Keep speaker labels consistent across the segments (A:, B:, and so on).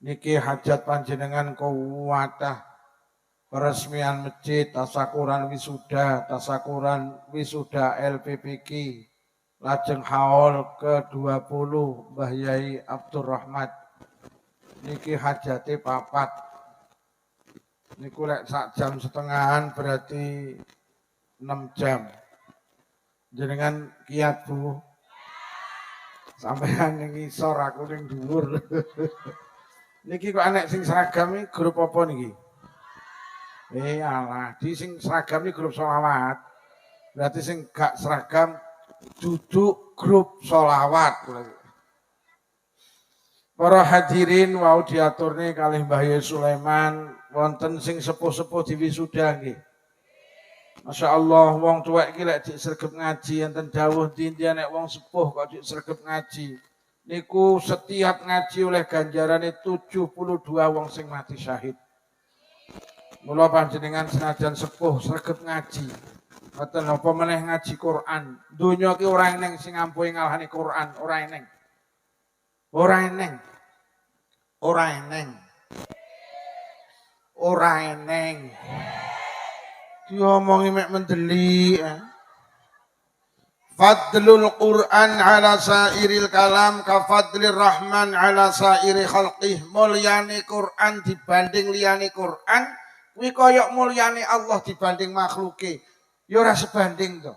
A: Niki hajat panjenengan kuwatah peresmian masjid, tasakuran wisuda LPPK, lajeng haul ke-20 Mbah Yai Abdurrahman. Niki hajate papat. Niku lek sak jam setengahan berarti 6 jam. Jenengan kiat Bu. Sampeyan ning ngisor aku ning dhuwur. Niki kok anek sing seragam iki grup apa niki? Alah, di sing seragam iki grup sholawat. Berarti sing gak seragam duduk grup sholawat. Para hadirin wau diaturne kalih Mbah Yai Sulaiman wonten sing sepuh-sepuh diwisuda nggih. Masya Allah, wong tuwek iki lek dik sregep ngaji enten dawuh ndi nek wong sepuh kok dik sregep ngaji. Niku setiap ngaji oleh ganjarane 72 wong sing mati syahid. Mula panjenengan senajan sepuh sregep ngaji. Mboten apa meneh ngaji Quran. Donya ki ora eneng sing ampuhe ngalahane Quran, ora eneng. Ora eneng. Ora eneng. Ora eneng. Diomongi mek mendeli. Fadlul Quran ala sairil kalam ka fadlir rahman ala sairi khalqih. Mulyane Quran dibanding liyane Quran kuwi kaya mulyane Allah dibanding makhluke. Ya ora sebanding to.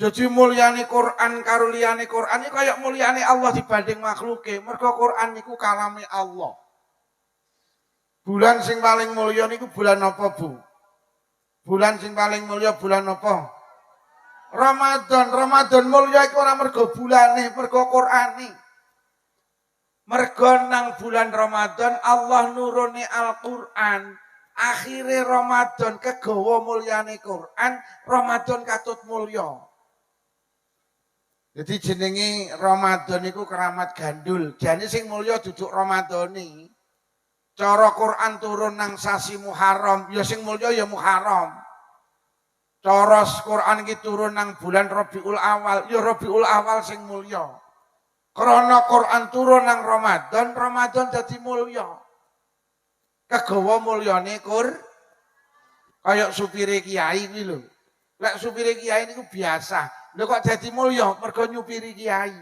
A: Jadi mulyane Quran karo liyane Quran iki kaya mulyane Allah dibanding makhluke. Mergo Quran niku kalame Allah. Bulan sing paling mulya niku bulan apa, Bu? Bulan sing paling mulya bulan apa? Ramadan. Ramadan mulya iku ora mergo bulane, mergo Qur'ane. Mergo nang bulan Ramadan Allah nuruni Al-Qur'an. Akhire Ramadan kegawa mulyane Qur'an, Ramadan katut mulya. Jadi jenenge Ramadan iku keramat gandul. Jane sing mulya duduk Ramadane. Cara Quran turun nang sasi Muharram, ya sing mulya ya Muharram. Cara Quran iki turun nang bulan Rabiul Awal, ya Rabiul Awal sing mulya. Krana Quran turun nang Ramadan, Ramadan dadi mulya. Kegawa mulyane kaya supire kiai iki lho. Lek supire kiai niku biasa. Lho kok dadi mulya mergo nyupiri kiai.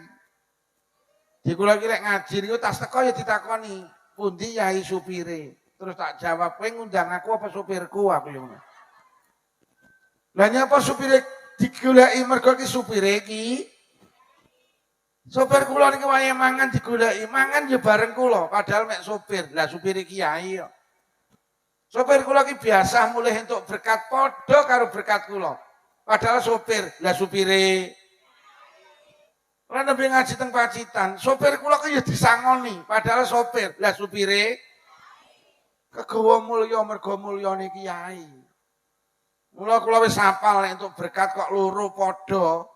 A: Di kula iki lek ngaji niku tas teko ya ditakoni. Pundi yai supire? Terus tak jawab, kowe ngundang aku apa supirku aku yo. Lah nyapa supire digoleki mergo ki supire ki? Sopir kula niki wayahe mangan digoleki, mangan ya bareng kula, padahal mek sopir. Lah supire kiai yo. Sopir kula ki biasa mulih entuk berkat padha karo berkat kula. Padahal sopir, lah supire Lah nembe ngaji teng Pacitan, sopir kula ki ya disangoni, padahal sopir. Lah supire kegawa mulya mergo mulyane kiai. Mula kula wis hafal nek entuk berkat kok loro padha,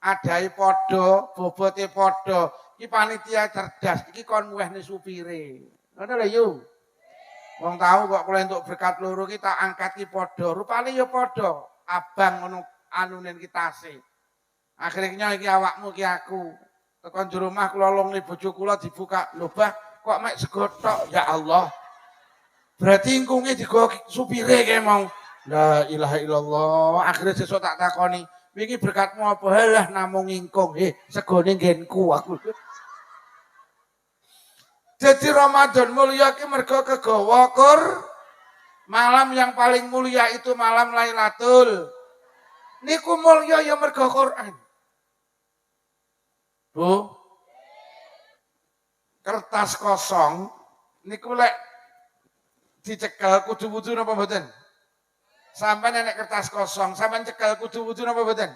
A: adahe padha, bobote padha. Iki panitia cerdas, iki kon muwehne supire. Ngono lho yo. Wong tahu kok kula entuk berkat loro ki tak angkat ki padha, rupane ya padha. Abang ngono anunen ki tase. Akhirnya iki awakmu ki aku. Tekan jero omah kula longne bojo kula dibuka. Lho Bah, kok mek sego tok? Ya Allah. Berarti ingkunge digo supire ke mau. La ilaha illallah. Akhirnya sesuk tak takoni, "Iki berkatmu apa?" Halah namung ingkung. Segone nggenku aku. Jadi Ramadan mulia ki mergo kegawa malam yang paling mulia itu malam Lailatul. Niku mulia ya mergo Quran. Bu, kertas kosong niku lek dicekel kudu wudu napa mboten? Sampeyan nek kertas kosong sampeyan cekel kudu wudu napa mboten?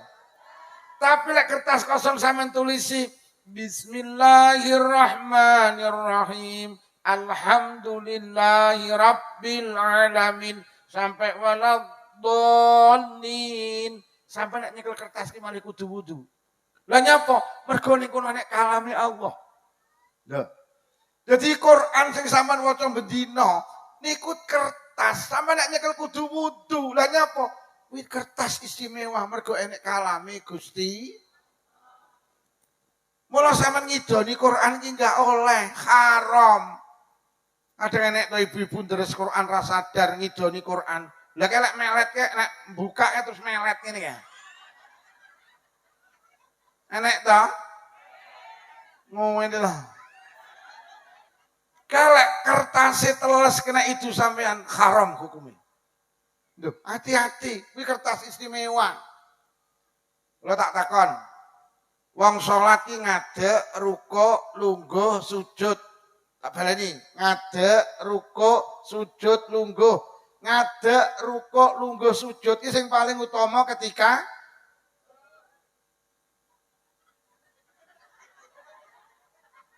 A: Tapi lek kertas kosong sampeyan tulisi Bismillahirrahmanirrahim. Alhamdulillahi rabbil alamin sampai waladhdallin. Sampai nek nyekel kertas ki malih kudu wudu. Lah nyapa? Mergo niku nek kalame Allah. Lho. Jadi Quran sing sampean waca bendina niku kertas, sampean nek nyekel kudu wudu. Lah nyapa? Kuwi kertas istimewa mergo enek kalame Gusti. Mula sampean ngidoni Quran iki enggak oleh, haram. Ada nek to ibu-ibu deres Quran ra sadar ngidoni Quran. Lah kelek melet kek nek bukake terus melet ngene ya. Enek to? Ngene lho. Kelek kertasnya teles kena itu sampean haram hukumnya. Duh, hati-hati, ini kertas istimewa. Lo tak takon. Wong salat ki ngadeg, ruko, lungguh, sujud. Tak baleni, ngadeg, ruko, sujud, lungguh. Ngadeg, ruko, lungguh, sujud. Ini yang paling utama ketika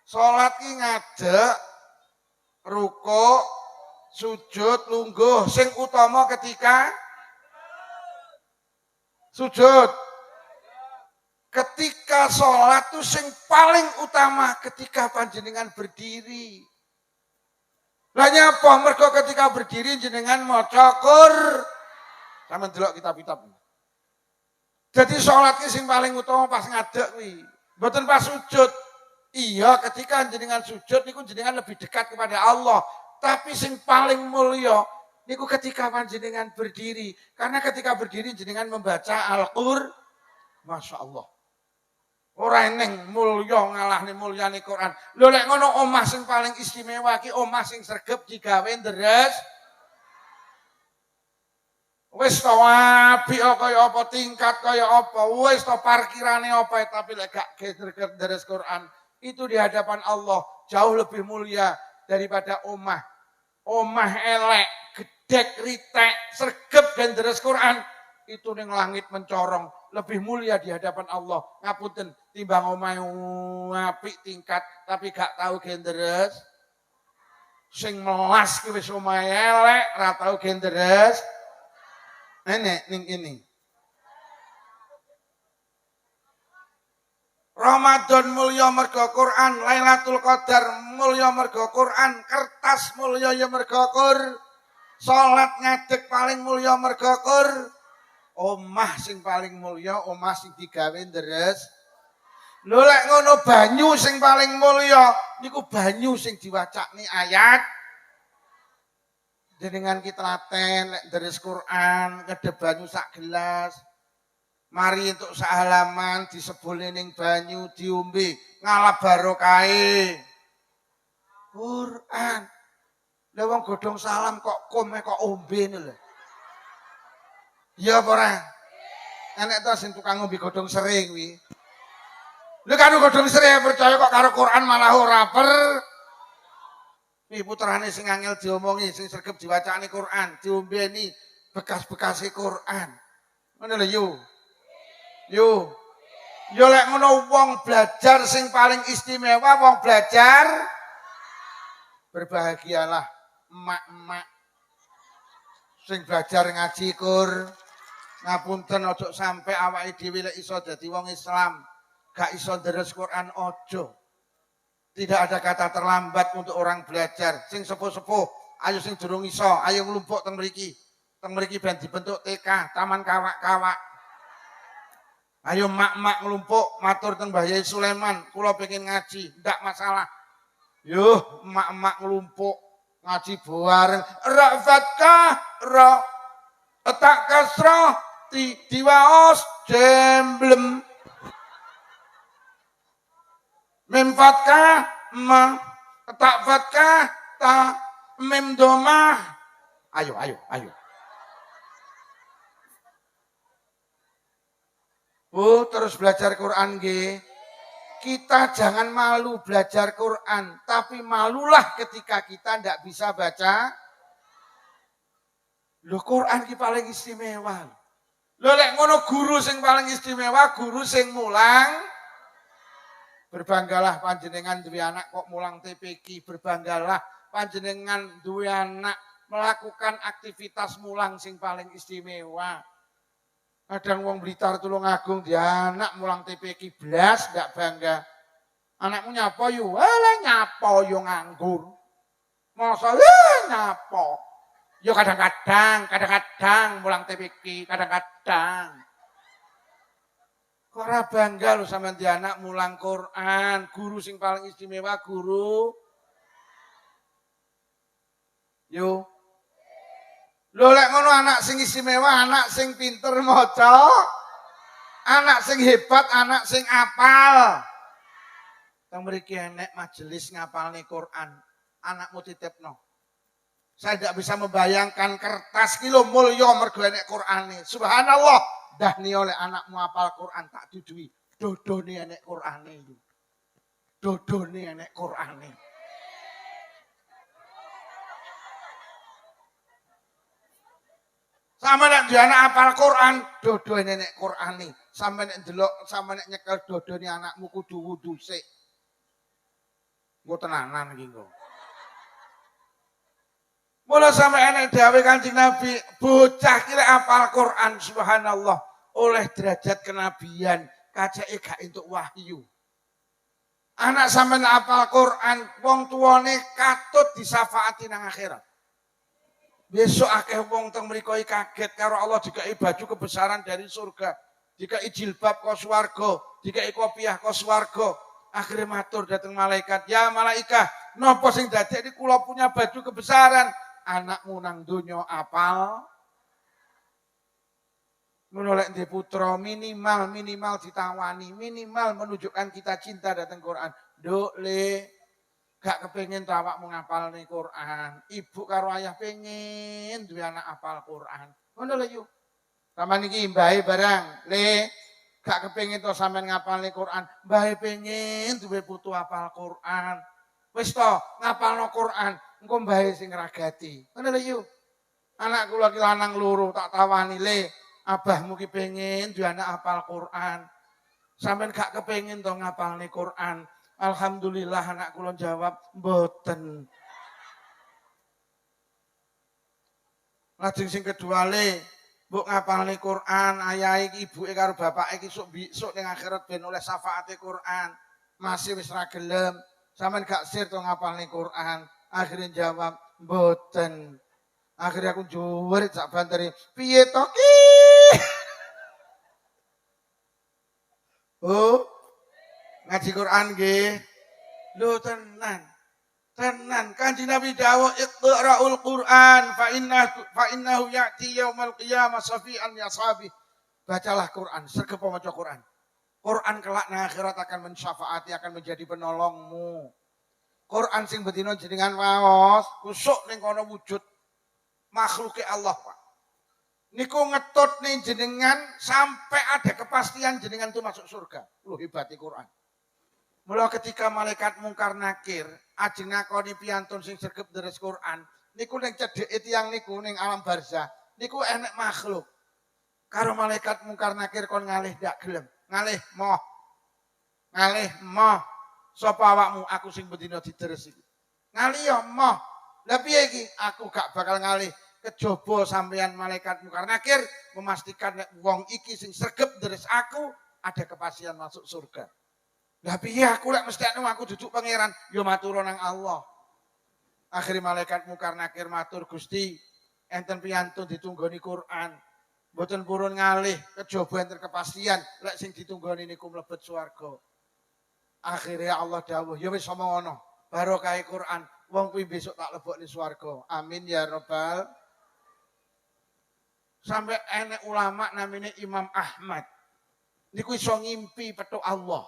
A: salat ki ngadeg, ruko, sujud, lungguh. Sing utama ketika sujud. Ketika sholat itu sing paling utama ketika panjenengan berdiri. Lah nyapa mergo ketika berdiri jenengan maca Qur'an. Sampeyan delok kitab-kitab. Jadi sholat ki sing paling utama pas ngadeg kuwi, mboten pas sujud. Iya, ketika jenengan sujud niku jenengan lebih dekat kepada Allah. Tapi sing paling mulya niku ketika panjenengan berdiri. Karena ketika berdiri jenengan membaca Al-Qur'an. Masya Allah. Ora eneng mulya ngalahne mulyane Quran. Lho lek ngono omah sing paling istimewa ki omah sing sregep digawe deres. Wis to apik kaya apa tingkat kaya apa, wis to parkirane apa tapi lek gak sregep deres Quran, itu di hadapan Allah jauh lebih mulia daripada omah. Omah elek, gedek, ritek, sregep dan deres Quran itu ning langit mencorong. Lebih mulia di hadapan Allah. Ngapunten timbang omahe apik tingkat tapi gak tahu genderes. Sing melas ki wis omahe elek, ora tahu genderes. Enek ning ini. Ramadan mulya merga Quran, Lailatul Qadar mulya merga Quran, kertas mulya ya merga Quran. Salat ngadeg paling mulya merga Quran. Omah sing paling mulya, omah sing digawe deres. Lho lek ngono banyu sing paling mulya niku banyu sing diwacakne ayat. Jenengan kita laten lek deres Quran, kedhe banyu sak gelas. Mari entuk sak halaman disebule ning banyu diombe, ngalap barokahe. Quran. Lah wong godhong salam kok kome kok ombene lho. Ya apa ora? Enek ta sing tukang ngombe godhong sere kuwi. Lha karo godhong sere percaya kok karo Quran malah ora Iki putrane sing angel diomongi, sing sregep diwacane Quran, diombeni bekas-bekase Quran. Ngono lho yo. Yo. Yo lek ngono wong belajar sing paling istimewa wong belajar berbahagialah emak-emak sing belajar ngaji Quran. Ngapunten ojo sampai awake dhewe lek iso dadi wong Islam, gak iso deres Quran ojo. Tidak ada kata terlambat untuk orang belajar. Sing sepuh-sepuh, ayo sing durung iso, ayo nglumpuk teng mriki. Teng mriki ben dibentuk TK, Taman Kawak-Kawak. Ayo mak-mak nglumpuk matur teng Mbah Yai Sulaiman, kula pengen ngaji, ndak masalah. Yuh, mak-mak nglumpuk ngaji bareng. Rafatkah ra etak kasrah diwaos jemblem memfatkah ma etak fatkah ta mem domah. Ayo terus belajar Quran nggih. Kita jangan malu belajar Quran, tapi malulah ketika kita ndak bisa baca. Lho Quran ki paling istimewa. Lho lek ngono guru sing paling istimewa, guru sing mulang. Berbanggalah panjenengan duwe anak kok mulang TPQ, berbanggalah panjenengan duwe anak melakukan aktivitas mulang sing paling istimewa. Kadang wong Blitar Tulungagung dia anak mulang TPQ blas ndak bangga. Anakmu nyapa yo? Lah nyapa yo nganggur. Masa nyapa? Yo kadang-kadang mulang TPQ, kadang-kadang. Ora bangga lho sampean di anak mulang Quran, guru sing paling istimewa guru. Yo. Lho lek ngono anak sing istimewa, anak sing pinter maca, anak sing hebat, anak sing apal. Teng mriki enek majelis ngapalne Quran, anakmu titipno. Saya tidak bisa membayangkan kertas kilo mulya mergo enek Qur'ane. Subhanallah, dah ni oleh anakmu apal Quran tak dudui. Dodone enek Qur'ane iki. Dodone enek Qur'ane. Sama nek dia anak apal Quran, dodone enek Qur'ane. Sampe nek ndelok, sampe nek nyekel dodone anakmu kudu wudu sik. Engko tenanan iki engko. Mula sampe enek dawuh Kanjeng Nabi, bocah ki lek apal Quran subhanallah oleh derajat kenabian, kacake gak entuk wahyu. Anak sampean apal Quran, wong tuane katut disafaati nang akhirat. Besok akeh wong teng mriko kaget karo Allah dikai baju kebesaran dari surga, dikai jilbab kok swarga, dikai kopiah kok swarga. Akhirnya matur dateng malaikat, "Ya malaikat, napa sing dadekne kula punya baju kebesaran?" Anakmu nang donya apal. Menolak di putra minimal ditawani, minimal menunjukkan kita cinta datang Quran. Duk le, gak kepengen awakmu ngapal nih Quran. Ibu karo ayah pengen duwe anak apal Quran. Ngono lho yuk. Sama niki mbahe barang, le gak kepengen to sampean ngapal nih Quran. Mbahe pengen duwe putu apal Quran. Wis to ngapalno Quran. Engko mbahe sing ngragati. Ngono lho yuk. Anak kula ki lanang loro tak tawani le. Abahmu ki pengen duwe anak apal Quran. Sampeyan gak kepengin to ngapalne Quran. Alhamdulillah anak kula jawab mboten. Lajeng sing kedua le, mbok ngapalne Quran, ayahe iki ibuke karo bapake iki sok ning akhirat ben oleh syafaate Quran. Masih wis ra gelem. Sampeyan gak sir to ngapalne Quran. Akhirnya jawab mboten. Akhirnya aku juwerit sak banteri. Piye to ki? Oh, ngaji Quran nggih. Lho tenan. Tenan Kanjeng Nabi dawuh iqra'ul Quran fa innahu ya'ti yaumal qiyamah safi'an li ashabi. Bacalah Quran, sregep maca Quran. Quran kelak nang akhirat akan mensyafaati, akan menjadi penolongmu. Quran sing bedino jenengan waos, kusuk ning kono wujud makhluke Allah, Pak. Niku ngetut ning jenengan sampai ada kepastian jenengan itu masuk surga. Lu hebati Quran. Mula ketika malaikat mungkar nakir, ajeng ngakoni piyantun sing sregep deres Quran, niku ning cedheke tiyang niku ning alam barzah, niku enek makhluk. Karo malaikat mungkar nakir kon ngalih ndak gelem. Ngalih moh. Ngalih moh. Sapa awakmu? Aku sing bedina diteres iki. Ngalih ya moh. Lah piye iki? Aku gak bakal ngalih. Kejaba sampeyan malaikat mungkar nakir memastikan nek wong iki sing sregep deres aku ada kepastian masuk surga. Lah piye aku lek mesti aku duduk pangeran ya matur nang Allah. Akhirnya malaikat mungkar nakir matur, Gusti, enten piyantun ditunggoni Quran. Mboten purun ngalih, kejaba enten kepastian lek sing ditunggoni niku mlebet swarga. Akhirnya Allah dawuh, ya wis omong ngono. Barokah Quran, wong kuwi besok tak lebokne swarga. Amin ya rabbal. Sampai enek ulama namanya Imam Ahmad. Niku iso ngimpi petuk Allah.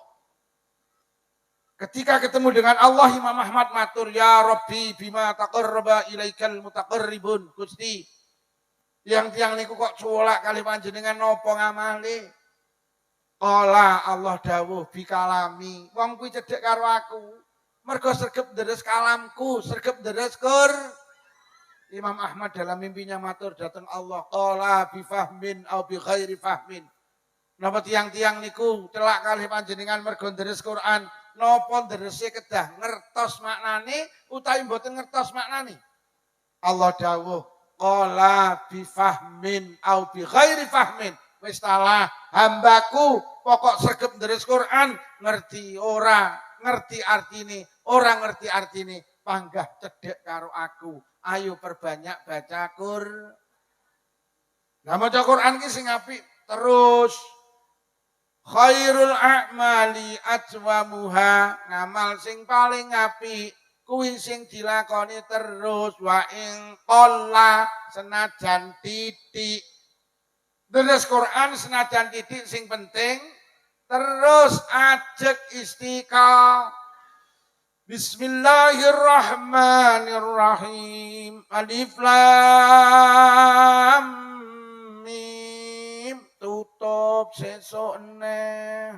A: Ketika ketemu dengan Allah, Imam Ahmad matur, "Ya Rabbi bima taqarraba ilaikal mutaqarribun." Gusti, tiang-tiang niku kok culak kali panjenengan napa ngamali? Qala Allah dawuh bikalami. Wong kuwi cedhek karo aku. Mergo sregep deres kalamku, sregep deres Qur. Imam Ahmad dalam mimpinya matur datang Allah, qala bifahmin au bi ghairi fahmin. Napa tiang-tiang niku celak kalih panjenengan mergo deres Quran, napa derese kedah ngertos maknane utawi mboten ngertos maknane? Allah dawuh, qala bifahmin au bi ghairi fahmin. Wis talah hambaku pokok sregep deres Quran ngerti ora ngerti artine ora ngerti artine panggah cedhek karo aku ayo perbanyak baca Quran. Lah maca Quran ki sing apik terus Khairul a'mali atwamuha, ngamal sing paling apik kuwi sing dilakoni terus wa ing qalla senajan titik. Terus Quran senajan titik sing penting terus ajek istiqamah. Bismillahirrahmanirrahim. Alif lam mim. Tutup sesuk neh.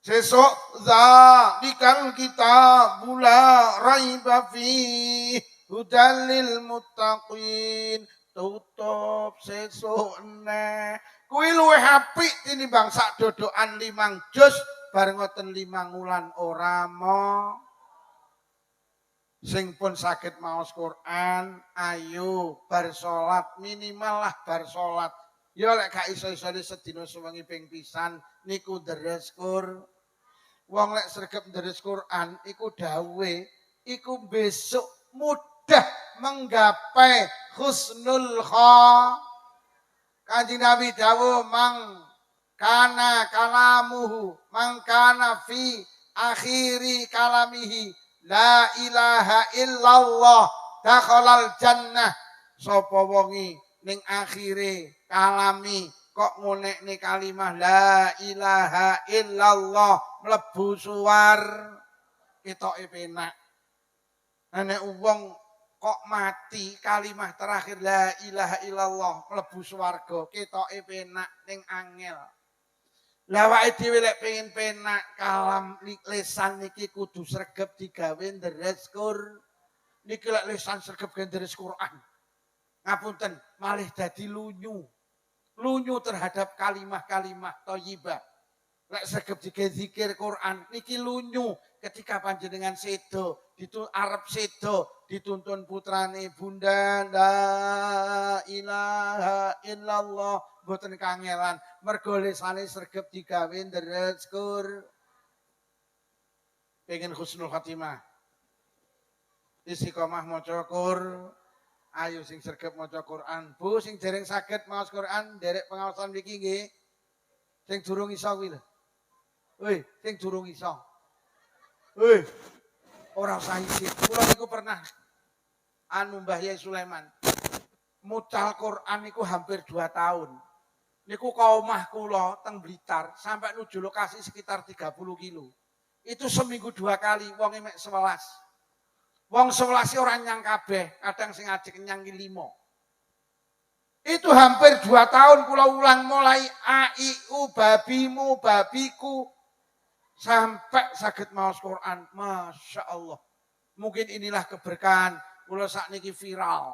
A: Sesuk zalikal kitabul la raiba fi hudal lil muttaqin. Tutup sesuk neh. Kuwi luwih apik tinimbang sak dodokan 5 juz bar ngoten 5 wulan ora mo. Sing pun saged maos Quran, ayo bar salat minimal lah bar salat. Ya lek gak iso-isone sedina sewengi ping pisan niku deres Qur'an. Wong lek sregep deres Quran iku dawuhe iku besok mudah menggapai husnul khatimah. Kanjeng Nabi dawuh mang kana kalamuhu mangkana fi akhiri kalamihi la ilaha illallah dakhalal jannah. Sapa wongi ning akhire kalami kok ngunekne kalimah la ilaha illallah mlebu suwar. Ketoke penak. Nek wong kok mati kalimah terakhir la ilaha illallah mlebu swarga ketoke penak ning angel. Lah awake dhewe lek pengen penak kalam lisan niki kudu sregep digawe deres Qur'an. Niki lek lisan sregep deres Quran. Ngapunten, malih dadi lunyu. Lunyu terhadap kalimah-kalimah thayyibah. Lek sregep digawe zikir Quran niki lunyu ketika panjenengan sedo arep sedo dituntun putrane Bunda la ilaha illallah mboten kangelan mergo lisane sregep digawe deres Qur'an. Pengen husnul khatimah istiqomah maca Qur'an. Ayo sing sregep maca Quran. Bu sing dereng saged maos Quran derek pengaosan mriki nggih. Sing durung iso kuwi lho. Woi, sing durung iso. Woi. Ora usah isin. Kula niku pernah Mbah Yai Sulaiman. Mucal Quran niku hampir 2 tahun. Niku ka omah kula teng Blitar sampai nuju lokasi sekitar 30 kilo. Itu seminggu 2 kali wong mek 11. Wong 11 ora nyang kabeh, kadang sing ajek nyang 5. Itu hampir 2 tahun kula ulang mulai aiu babimu babiku sampai saged maos Quran. Masya Allah. Mungkin inilah keberkahan kula sakniki viral.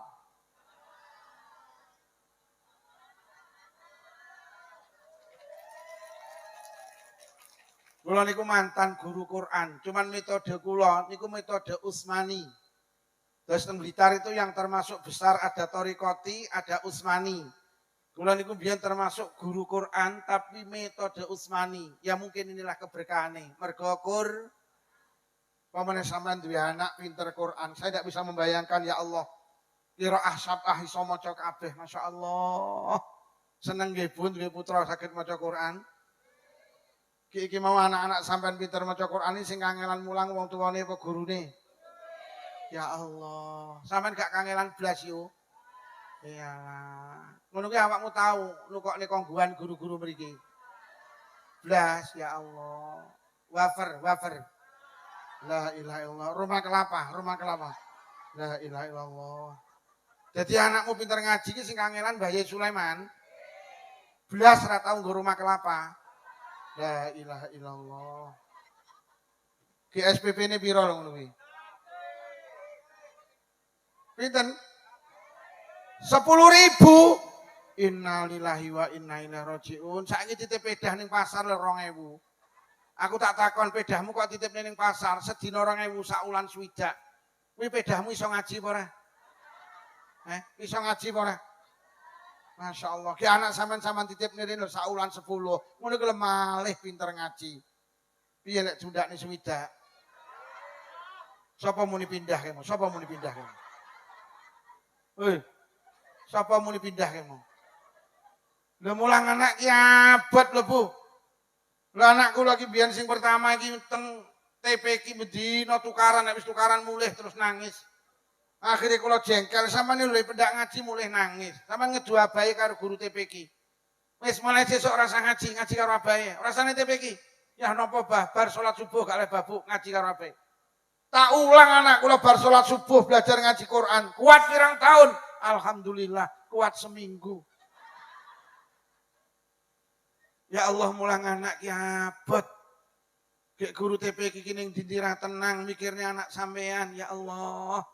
A: Kula niku mantan guru Quran, cuman metode kula niku metode Utsmani. Terus teng Blitar itu yang termasuk besar ada Thariqati, ada Utsmani. Kula niku biyen termasuk guru Quran tapi metode Utsmani. Ya mungkin inilah keberkahane. Mergo Qur'an pamane sampean duwe anak pinter Quran, saya tidak bisa membayangkan ya Allah. Qiraah sab'ah iso maca kabeh, masyaallah. Seneng nggih Bu duwe putra saged maca Quran. Iki mau anak-anak sampean pinter maca Quran sing kangelan mulang wong tuwane apa gurune? Ya Allah, sampean gak kangelan blas yo. Iyalah. Ngono ki awakmu tahu nukokne kongguan guru-guru mriki. Blas ya Allah. Wafer. La ilaha illallah. Rumah kelapa. La ilaha illallah. Jadi anakmu pinter ngaji ki sing kangelan Mbah Yai Sulaiman. Blas ora tau nggo rumah kelapa. La ilaha illallah. Ki SPP-ne piro lho ngono kuwi? Pinten? 10.000. Innalillahi wa inna ilaihi rajiun. Saiki titip pedah ning pasar lho 2.000. Aku tak takon pedahmu kok titip ning pasar sedina 2.000 sak wulan swidak. Kuwi pedahmu iso ngaji apa ora? Iso ngaji apa ora? Masya Allah, ki anak sampean titip nirin lho sak wulan 10. Ngono ki malih pinter ngaji. Piye lek jundakne swidak? Sapa muni pindah kemo? Woi. Sapa muni pindah kemo? Lha mulang anak ki abot lho Bu. Lah anakku lagi biyen sing pertama iki teng TPK bedino tukaran, habis tukaran mulih terus nangis. Akhirnya kalau jengkel sama nih lho pendak ngaji mulih nangis. Sama ngedua bayi karo guru TPK. Wis mulai sesuk rasa ngaji karo abahe. Rasane TPK. Ya napa bar salat subuh gak le babuk ngaji karo abahe. Tak ulang anak kula bar salat subuh belajar ngaji Quran. Kuat pirang tahun? Alhamdulillah, kuat seminggu. Ya Allah mulang anak ki abot. Gek guru TPK iki ning dindira tenang mikirnya anak sampean. Ya Allah.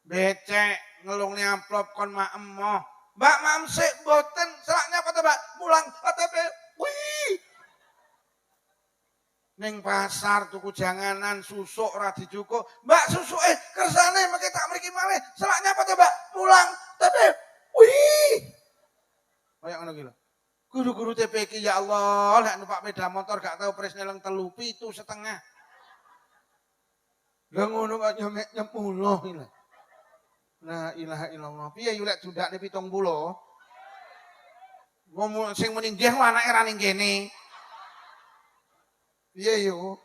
A: Becek ngelung amplop kon mak emoh. Mbak Mamsik boten selaknya apa Mbak? Mulang KTP. Wih. Ning pasar tuku janganan susuk ora dicukup. Mbak susuke kersane mengke tak mriki malih. Selaknya apa Mbak? Mulang KTP. Wih. Kayak ngono ki lho. Guru-guru TPK ya Allah, lek numpak sepeda motor gak tahu presne leng 3,7,5. Lah ngono kok nyemuluh iki lho. La ilaha illallah. Piye yo lek dundakne 70? Ngomong sing muni nggih anake ra ning kene. Piye yo?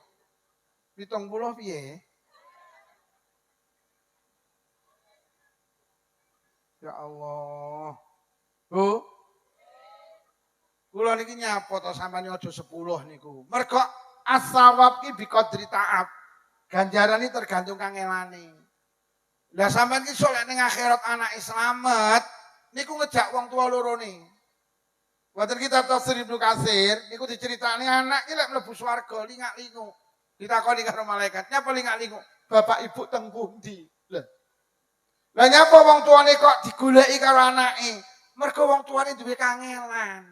A: 70 piye? Ya Allah. Bu, kula niki nyapa to sampeyan aja 10 niku. Mergo as-sawab ki biqadri ta'ab. Ganjaran iki tergantung kangelane. Lah sampeyan ki sok ning akhirat anak slamet niku ngejak wong tua loro ni. Wonten kitab Tafsir Ibnu Katsir niku diceritani anak ki lek mlebu swarga lingak-lingu. Ditakoni karo malaikat, "Nyapa lingak-lingu? Bapak Ibu teng pundi?" Lah nyapa wong tuane kok digoleki karo anake? Mergo wong tuane duwe kangelan.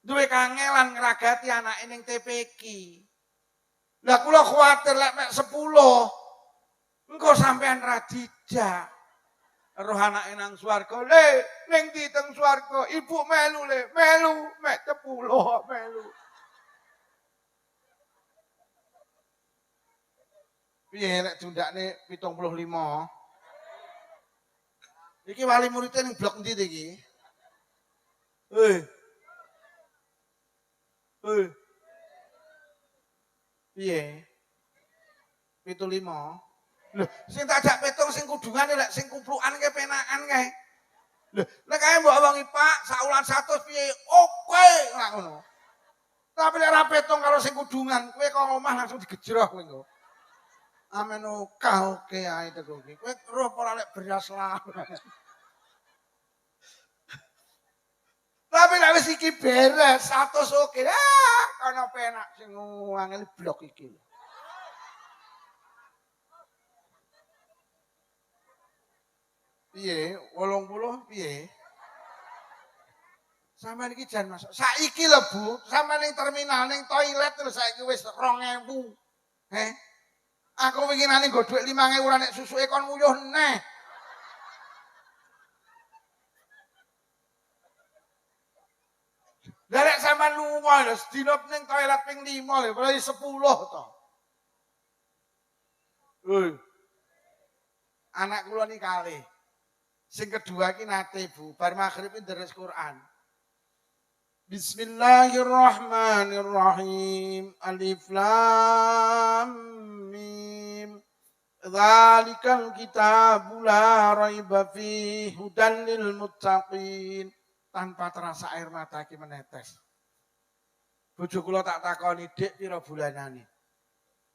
A: Duwe kangelan ngragati anake ning TPK. Lah kula kuwatir lek mek 10 engko sampean ra dijak. Roh anake nang swarga, "Le, ning ndi teng swarga? Ibu melu le, melu mek 10 melu." Piye lek dundakne 75? Iki wali muridnya ning blok endi iki? Piye? 75. Lho, sing tak jak petung sing kudungane lek sing kumplukan ke penakan kae. Lho, nek kae mbok omongi Pak, saulan 100 piye? Oke, ora ngono. Tapi lek ra petung karo sing kudungan, kowe kok omah langsung digejroh kowe engko. Amen oke ae teko iki. Kowe roh ora lek beras lah. Tapi lek wis iki beres 100 oke. Ana penak sing angel blok iki. Piye? 80 piye? Sampeyan iki jan masuk. Saiki lho Bu, sampeyan ning terminal ning toilet lho saiki wis 2.000. Aku winginane nggo dhuwit 5.000 ora nek susuke kon nguyuh neh. Lah nek sampean lunga lho sedina ning toilet ping 5 lho, berarti 10 to. Anak kula ni kalih. Sing kedua ki nate Bu, bar magrib deres Quran. Bismillahirrahmanirrahim. Alif Lam Mim. Dzalikal kitabu la raiba fihi hudan lil muttaqin. Tanpa terasa air mata ki menetes. Bojo kula tak takoni, "Dik, pira bulanane?"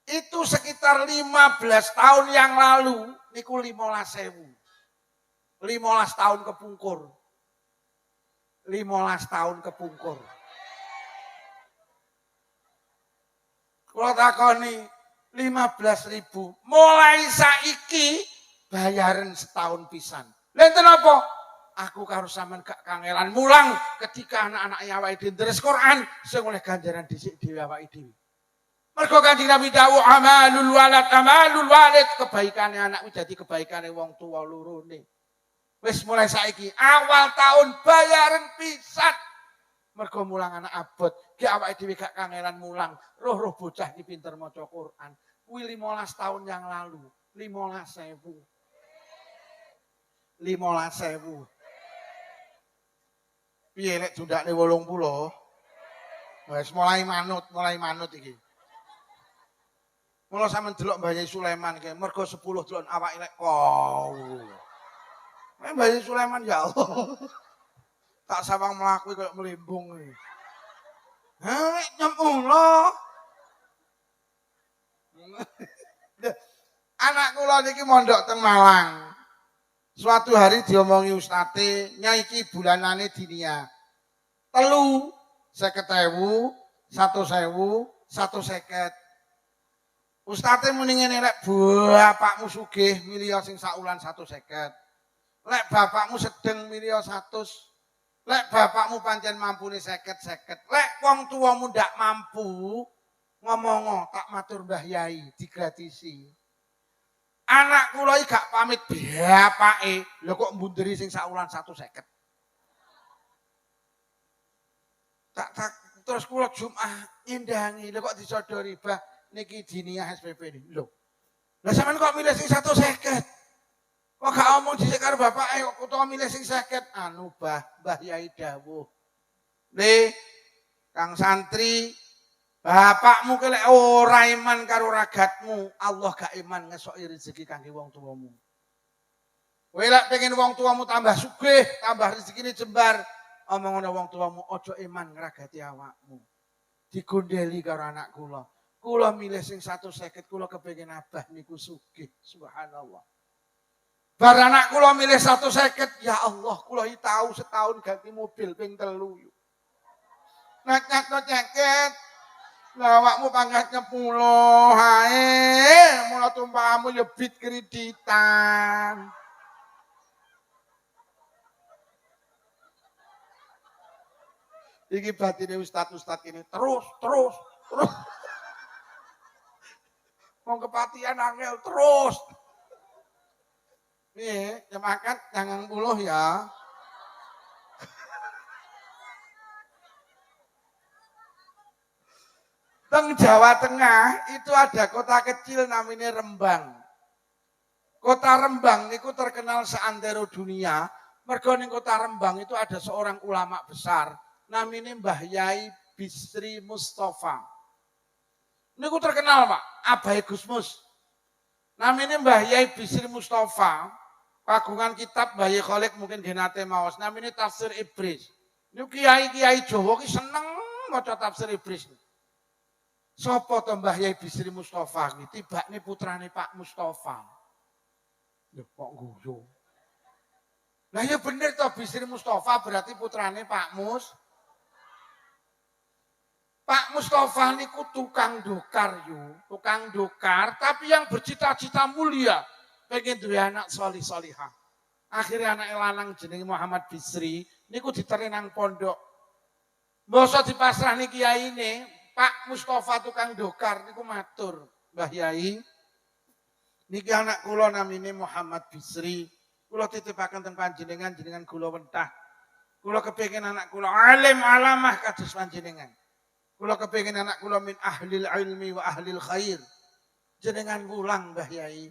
A: Itu sekitar 15 tahun yang lalu niku 15.000. 15 tahun kepungkur. 15 tahun kepungkur. Kula takoni 15.000. Mulai saiki bayaran setahun pisan. Lha enten apa? Aku karo sampean gak kangelan mulang ketika anak-anak awake dhewe deres Quran sing oleh ganjaran dhisik dhewe awake dhewe. Mergo Kanjeng Nabi dawuh amalul walid kebaikane anak kuwi dadi kebaikane wong tuwa lorone. Wis mulai saiki awal tahun bayaran pisan. Mergo mulang anak abot, ki awake dhewe gak kangelan mulang. Roh-roh bocah iki pinter maca Quran. Kuwi 15 tahun yang lalu, 15.000. 15.000. Piye nek jundakne 80? Wes mulai manut iki. Mula sampean delok Mbah Yai Sulaiman iki mergo 10 delon awake lek Mbah Yai Sulaiman ya Allah. Tak sawang mlaku koyo mlimbung iki. Ha nyemula. Anak kula niki mondok teng Malang. Suatu hari diomongi ustate, "Nyai iki bulanane dinia. 3, 50.000, 100.000, 150." Ustate muni ngene, "Lek bapakmu sugih milih sing saulan 150. Lek bapakmu sedeng milih 100. Lek bapakmu pancen mampune 50. Lek wong tuamu ndak mampu, ngomong tak matur Mbah Yai digratisi." Anak kula iki gak pamit bapake, lho kok mbunderi sing saulan 150. Tak terus kula Jumat nyendangi, lho kok disodori Bah niki diniyah SPP ini. Lho. Lah sampean kok milih sing 150? Kok gak omong dhisik karo bapake kok utawa milih sing 50? Anu Bah, Mbah Yai dawuh. Le Kang santri, bapakmu ki lek ora iman karo ragatmu, Allah gak iman ngesoki rezeki kangge wong tuamu. Kowe lek pengen wong tuamu tambah sugih, tambah rezekine jembar, omongane wong tuamu aja iman ngragati awakmu. Digondeli karo anak kula. Kula milih sing 150, kula kepengin abah niku sugih, subhanallah. Bar anak kula milih 150, ya Allah, kula iki tau setahun ganti mobil ping 3. Nak ceket. Lah awakmu pangkat 10 hae, mula tumpahamu ya bit kreditan. Iki batine ustaz-ustaz ini terus. Mau kepatihan angel terus. Nih, jam akad jangan 10 ya. Teng Jawa Tengah itu ada kota kecil namanya Rembang. Kota Rembang itu terkenal seantero dunia. Mergo ning kota Rembang itu ada seorang ulama besar namanya Mbah Yai Bisri Mustafa. Niku terkenal Pak, Abai Gusmus. Namanya Mbah Yai Bisri Mustafa. Kagungan kitab Mbah Yai Khalid mungkin genate maos. Namanya Tafsir Ibris. Niku kiai-kiai Jawa ki seneng maca Tafsir Ibris. Sopo to Mbah Yai Bisri Mustafa iki tibakne putrane Pak Mustafa. Lho kok guyu. Lah ya bener to Bisri Mustafa berarti putrane Pak Mustafa niku tukang dokar tukang dokar tapi yang bercita-cita mulia, pengen duwe anak solih-solihah. Akhirnya anak lanang jenenge Muhammad Bisri niku diterima nang pondok. Mbasa dipasrahne kiyaine Pak Mustafa tukang dokar niku matur, Mbah Yai. Niki anak kula namine Muhammad Bisri. Kula titipaken teng panjenengan jenengan kula wentah. Kula kepengin anak kula alim alamah kados panjenengan. Kula kepengin anak kula min ahlil ilmi wa ahlil khair. Jenengan wulang Mbah Yai.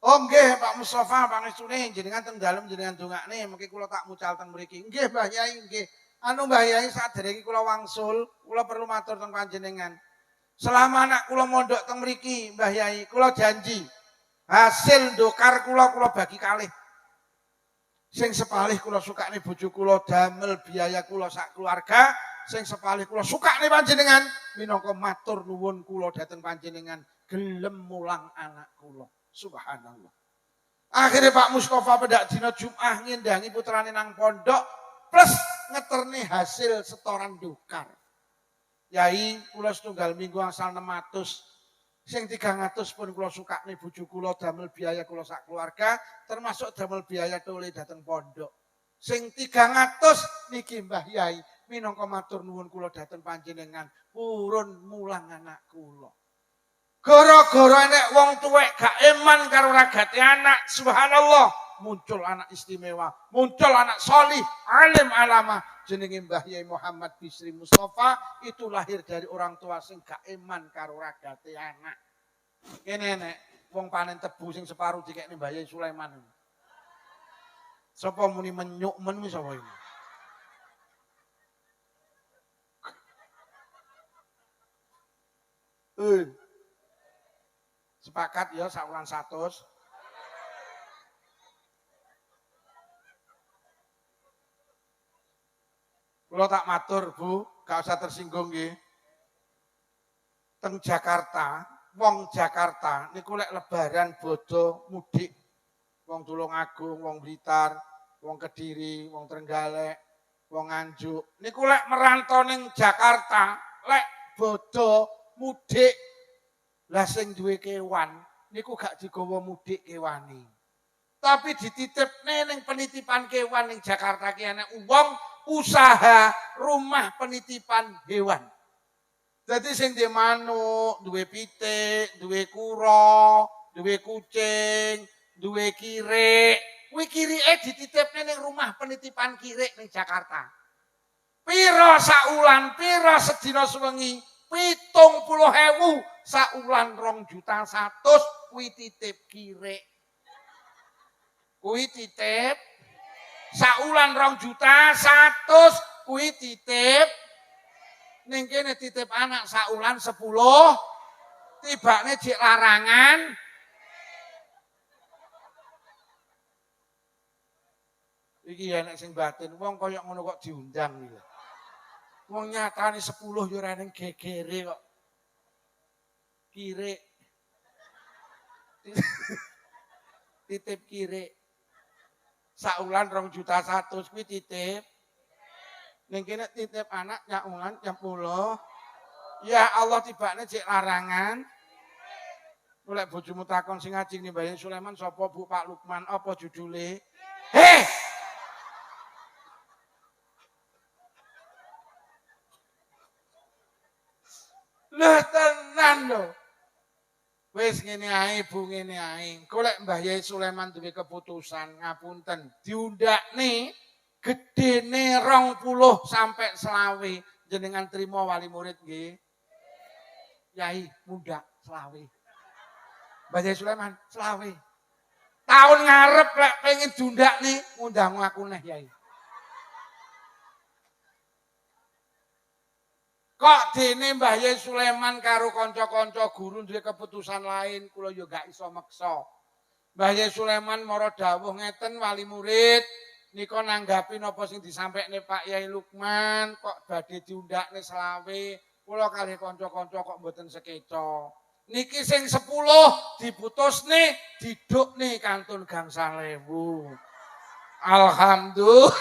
A: Oh nggih Pak Mustafa pangestune jenengan teng dalem jenengan dongakne mengki kula tak mucal teng mriki. Nggih Mbah Yai nggih. Anu Mbah Yai saderenge kula wangsul, kula perlu matur teng panjenengan. Selama anak kula mondok teng mriki, Mbah Yai, kula janji hasil dokar kula bagi kalih. Sing sepalih kula sukane bojo kula damel biaya kula sak keluarga, sing sepalih kula sukane panjenengan minangka matur nuwun kula dhateng panjenengan gelem mulang anak kula. Subhanallah. Akhirnya Pak Mustafa pedak dina Jumat ngendangi putrane nang pondok plus ngeterni hasil setoran dokar. Yai kula setunggal minggu asal 600. Sing 300 pun kula sukane bojo kula damel biaya kula sak keluarga termasuk damel biaya tole dateng pondok. Sing 300 niki Mbah Yai minangka matur nuwun kula dateng panjenengan purun mulang anak kula. Gara-gara nek wong tuwek gak iman karo ragate anak, subhanallah, muncul anak istimewa, muncul anak solih, alim alamah. Jenenge Mbah Yai Muhammad Bisri Mustafa itu lahir dari orang tua sing gak iman karo ragate anak. Kene nek wong panen tebu sing separuh dikekne Mbah Yai Sulaiman. Sapa muni menyuk men sapa iki? Sepakat ya saulan 100. Kula tak matur, Bu, gak usah tersinggung nggih. Teng Jakarta, wong Jakarta niku lek lebaran bodho mudik. Wong Tulungagung, wong Blitar, wong Kediri, wong Trenggalek, wong Nganjuk. Niku lek merantau ning Jakarta, lek bodho mudik. Lah sing duwe kewan niku gak digawa mudik kewane. Tapi dititipne ning penitipan kewan ning Jakarta ki ana wong usaha rumah penitipan hewan. Jadi sing duwe manuk, duwe pitik, duwe kura, duwe kucing, duwe kirik. Kuwi kirike dititipne ning rumah penitipan kirik ning Jakarta. Pira saulan, pira sedina suwengi? 70.000 saulan 2.100.000 kuwi titip kirik. Kuwi titip saulan 2.100.000 kuwi titip. Ning kene titip anak saulan 10, tibane jek larangan. Iki enek sing batin, wong kaya ngono kok diundang iki. Wong nyatane 10 yo ora ning gegere kok. Kirik. Titip kirik. Saulan 2.100.000 kuwi titip. Ning kene titip anak nyaulan 10. Ya Allah tibane jek larangan. Golek bojomu takon sing ngajing ning Mbah Sulaiman sapa Bu Pak Lukman apa judule? Heh. Lah tenan lho. Wis ngene ae Bu ngene ae. Golek Mbah Yai Sulaiman duwe keputusan ngapunten diundakne gedene 20 sampai 20 jenengan trima wali murid nggih. Yai mundak 20. Mbah Yai Sulaiman 20. Tahun ngarep lek pengen diundakne ngundang aku neh Yai. Kok dene Mbah Yai Sulaiman karo kanca-kanca guru duwe keputusan lain, kula yo gak iso meksa. Mbah Yai Sulaiman mara dawuh ngeten wali murid, nika nanggapi napa sing disampaikne Pak Yai Lukman, kok badhe diundakne 20, kula kalih kanca-kanca kok mboten sekeca. Niki sing 10 diputusne didukne kantun gangsal ewu. Alhamdulillah.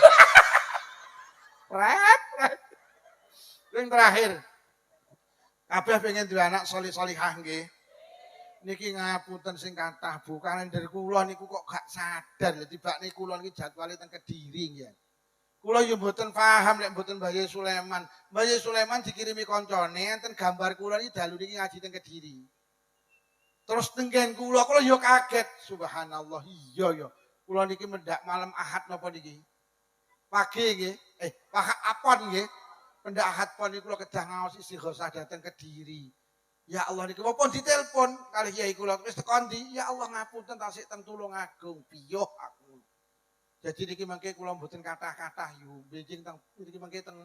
A: Yang terakhir, kabeh pengen duwe anak solih-solihah nggih. Niki ngapunten sing kathah Bu, kalender kula niku kok gak sadar lho tibakne kula niki jadwale teng Kediri nggih. Kula yo mboten paham lek mboten Mbah Yai Sulaiman. Mbah Yai Sulaiman dikirimi kancane enten gambar kula niki dalu niki ngaji teng Kediri. Terus tenggen kula yo kaget, subhanallah iya ya. Kula niki mendak malam Ahad napa niki? Pagi nggih, apon nggih. Pendak Ahad pon niku kula kedah ngaos istighosah dateng Kediri. Ya Allah niki pun ditelepon kalih Yai kula wis teko ndi? Ya Allah ngapunten tasik teng Tulungagung piyoh aku. Jadi niki mangke kula mboten kathah-kathah yo benjing teng niki mangke teng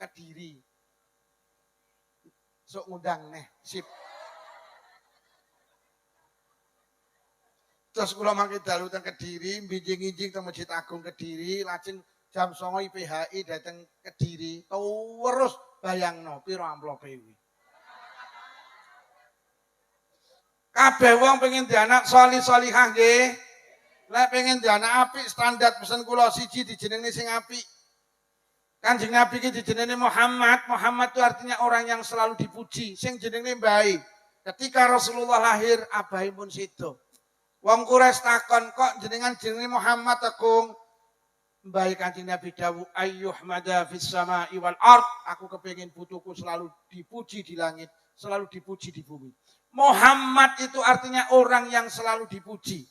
A: Kediri. Sok ngundang neh, sip. Terus kula mangke dalu teng Kediri, benjing-injing teng Masjid Agung Kediri, lajeng jam 09.00 IPHI dateng Kediri. Terus bayangno pira amplope kuwi. Kabeh wong pengen di anak solih-solihah nggih. Lek pengen di anak apik standar pesen kula siji dijenengi sing apik. Kanjeng Nabi iki dijenengi Muhammad. Muhammad itu artinya orang yang selalu dipuji, sing jenenge mbahi. Ketika Rasulullah lahir, abahe pun sedo. Wong Quraisy takon, kok jenengan jenenge Muhammad Agung? Baik Kanjeng Nabi dawuh ayyuhmada fis sama'i wal ard, aku kepengin putuku selalu dipuji di langit, selalu dipuji di bumi. Muhammad itu artinya orang yang selalu dipuji.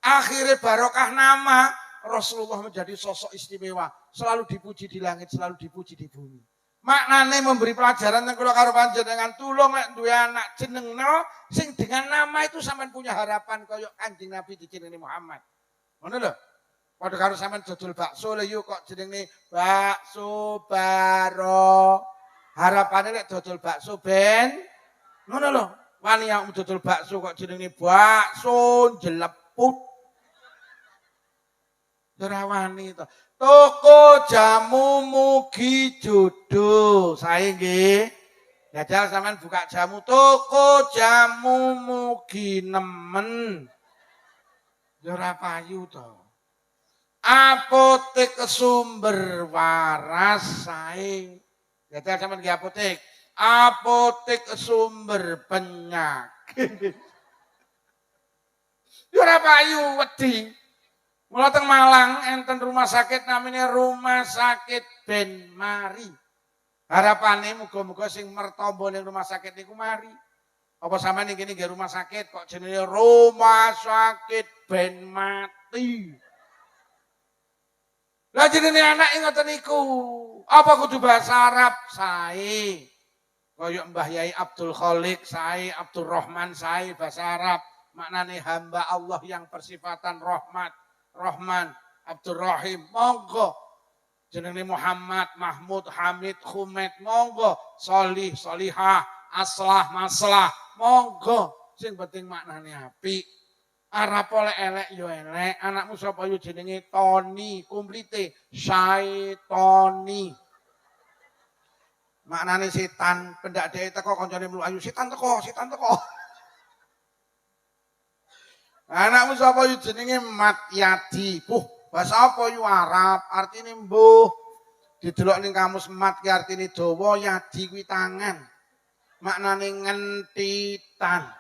A: Akhirnya barokah nama Rasulullah menjadi sosok istimewa, selalu dipuji di langit, selalu dipuji di bumi. Maknane memberi pelajaran teng kula karo panjenengan tulung lek duwe anak jenengno sing dengan nama itu sampean punya harapan kaya Kanjeng Nabi dijenengi Muhammad. Ngono lho. Padha karo sampean dodol bakso lho yuk kok jenenge Bakso Baro. Harapane lek dodol bakso ben Ngono lho, wani yang dodol bakso kok jenenge bakso jeleput. Ora wani to. Toko jamu mugi jodoh. Sae nggih. Jajal sampean buka jamu toko jamu mugi nemen. Ora payu to. Apotek sumber waras sae. Jajal sampean nggih apotek. Apotek sumber penyakit. Ora payu wedi. Mula teng Malang enten rumah sakit namanya Rumah Sakit Ben Mari. Harapane muga-muga sing mertamba ning rumah sakit niku mari. Apa sampean ning kene nggih rumah sakit kok jenenge Rumah Sakit Ben Mati. Lah jenenge anak ngoten niku. Apa kudu bahasa Arab? Sae. Kaya Mbah Yai Abdul Khalik, sae Abdul Rahman, sae bahasa Arab. Maknane hamba Allah yang bersifatan rahmat. Rahman, Abdul Rahim, monggo. Jenenge Muhammad, Mahmud, Hamid, Khumet, monggo. Solih, Solihah, Aslah, Maslah, monggo. Sing penting maknane apik. Arab oleh elek yo elek. Anakmu sapa yo jenenge Tony, kumplite Syaitoni. Maknane setan, pendak dhek teko kancane mlu ayu, setan teko, setan teko. Anakmu sapa yu jenenge Matyadi. Bahasa apa yu Arab? Artine mbuh. Didelok ning kamus mat ki artine dawa, yadi kuwi tangan. Maknane ngentitan.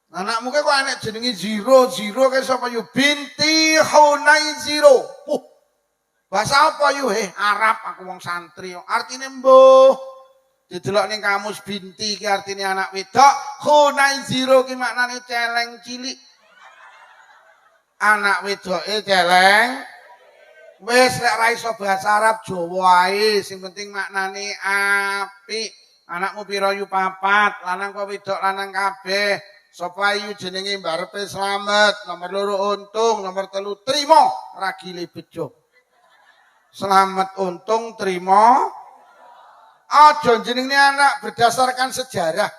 A: Anakmu kok enek jenenge Ziro, Ziro ke sapa yu binti Hunay Ziro. Bahasa apa yu Arab, aku wong santri. Artine mbuh. Didelok ning kamus binti ki artine anak wedok, Hunay Ziro ki maknane celeng cilik. Anak wedoke celeng. Wis lek ra iso bahasa Arab Jawa ae, sing penting maknane apik. Anakmu pira yu 4, lanang kok wedok lanang kabeh. Sapa yu jenenge mbarepe slamet, nomor 2 untung, nomor 3 trimo ragile bejo. Slamet untung trimo. Aja jenenge anak berdasarkan sejarah.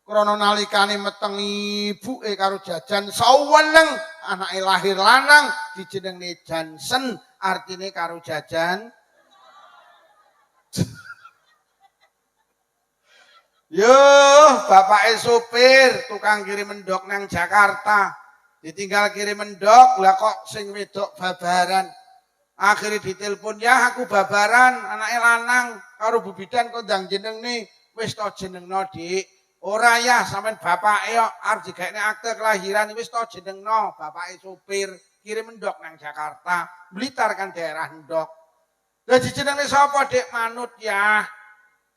A: Krana nalikane meteng ibuke karo jajan saweneng, anake lahir lanang dijenenge Jansen, artine karo jajan. Yo, bapake sopir, tukang kirim endok nang Jakarta. Ditinggal kirim endok, lah kok sing wedok babaran. Akhirnya ditelepon, ya aku babaran, anaknya lanang, karo Bu Bidan kok ndang jeneng nih, wis to jenengno Dik. Ora ya, sampean bapake yo arep digekne akte kelahiran wis to jenengno, bapake supir, kirim endok nang Jakarta, Blitar kan daerah endok. Lah jenenge sapa Dik manut ya?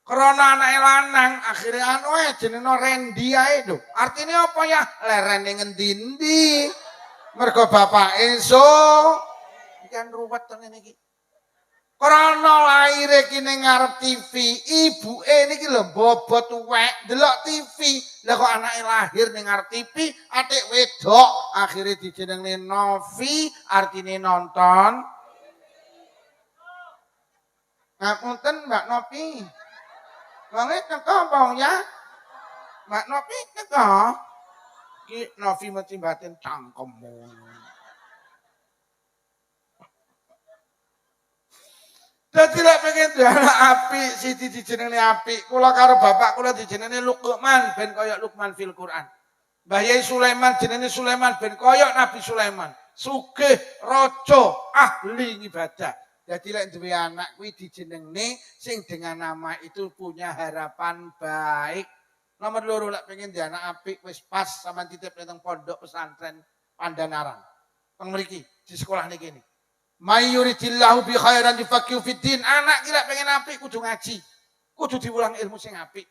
A: Krana anake lanang, akhirnya anu jenengno Rendi ae lho. Artine apa ya? Lerene ngendi-endi. Mergo bapake kan ruwet tenan iki. Krana laire ki ning ngarep TV, ibuke niki lho bobot tuwek delok TV. Lah kok anake lahir ning ngarep TV, atik wedok, akhire dijenengne Novi, artine nonton. Ngapunten Mbak Novi. Wong e teko apa ya? Mbak Novi teko. Ki Novi mesti batin cangkemmu. Dadi lek pengen anak apik, siji dijenenge apik. Kula karo bapak kula dijenenge Luqman ben kaya Luqman fil Quran. Mbah Yai Sulaiman jenenge Sulaiman ben kaya Nabi Sulaiman. Sugih, raja, ahli ibadah. Dadi lek duwe anak kuwi dijenengne sing dengan nama itu punya harapan baik. Nomor 2 lek pengen di anak apik wis pas sampean titip nang pondok pesantren Pandanaran. Teng mriki di sekolah niki ini. Mayuridillahu bi khairan yufaqihu fiddin. Anak ki lek pengen apik kudu ngaji. Kudu diulang ilmu sing apik.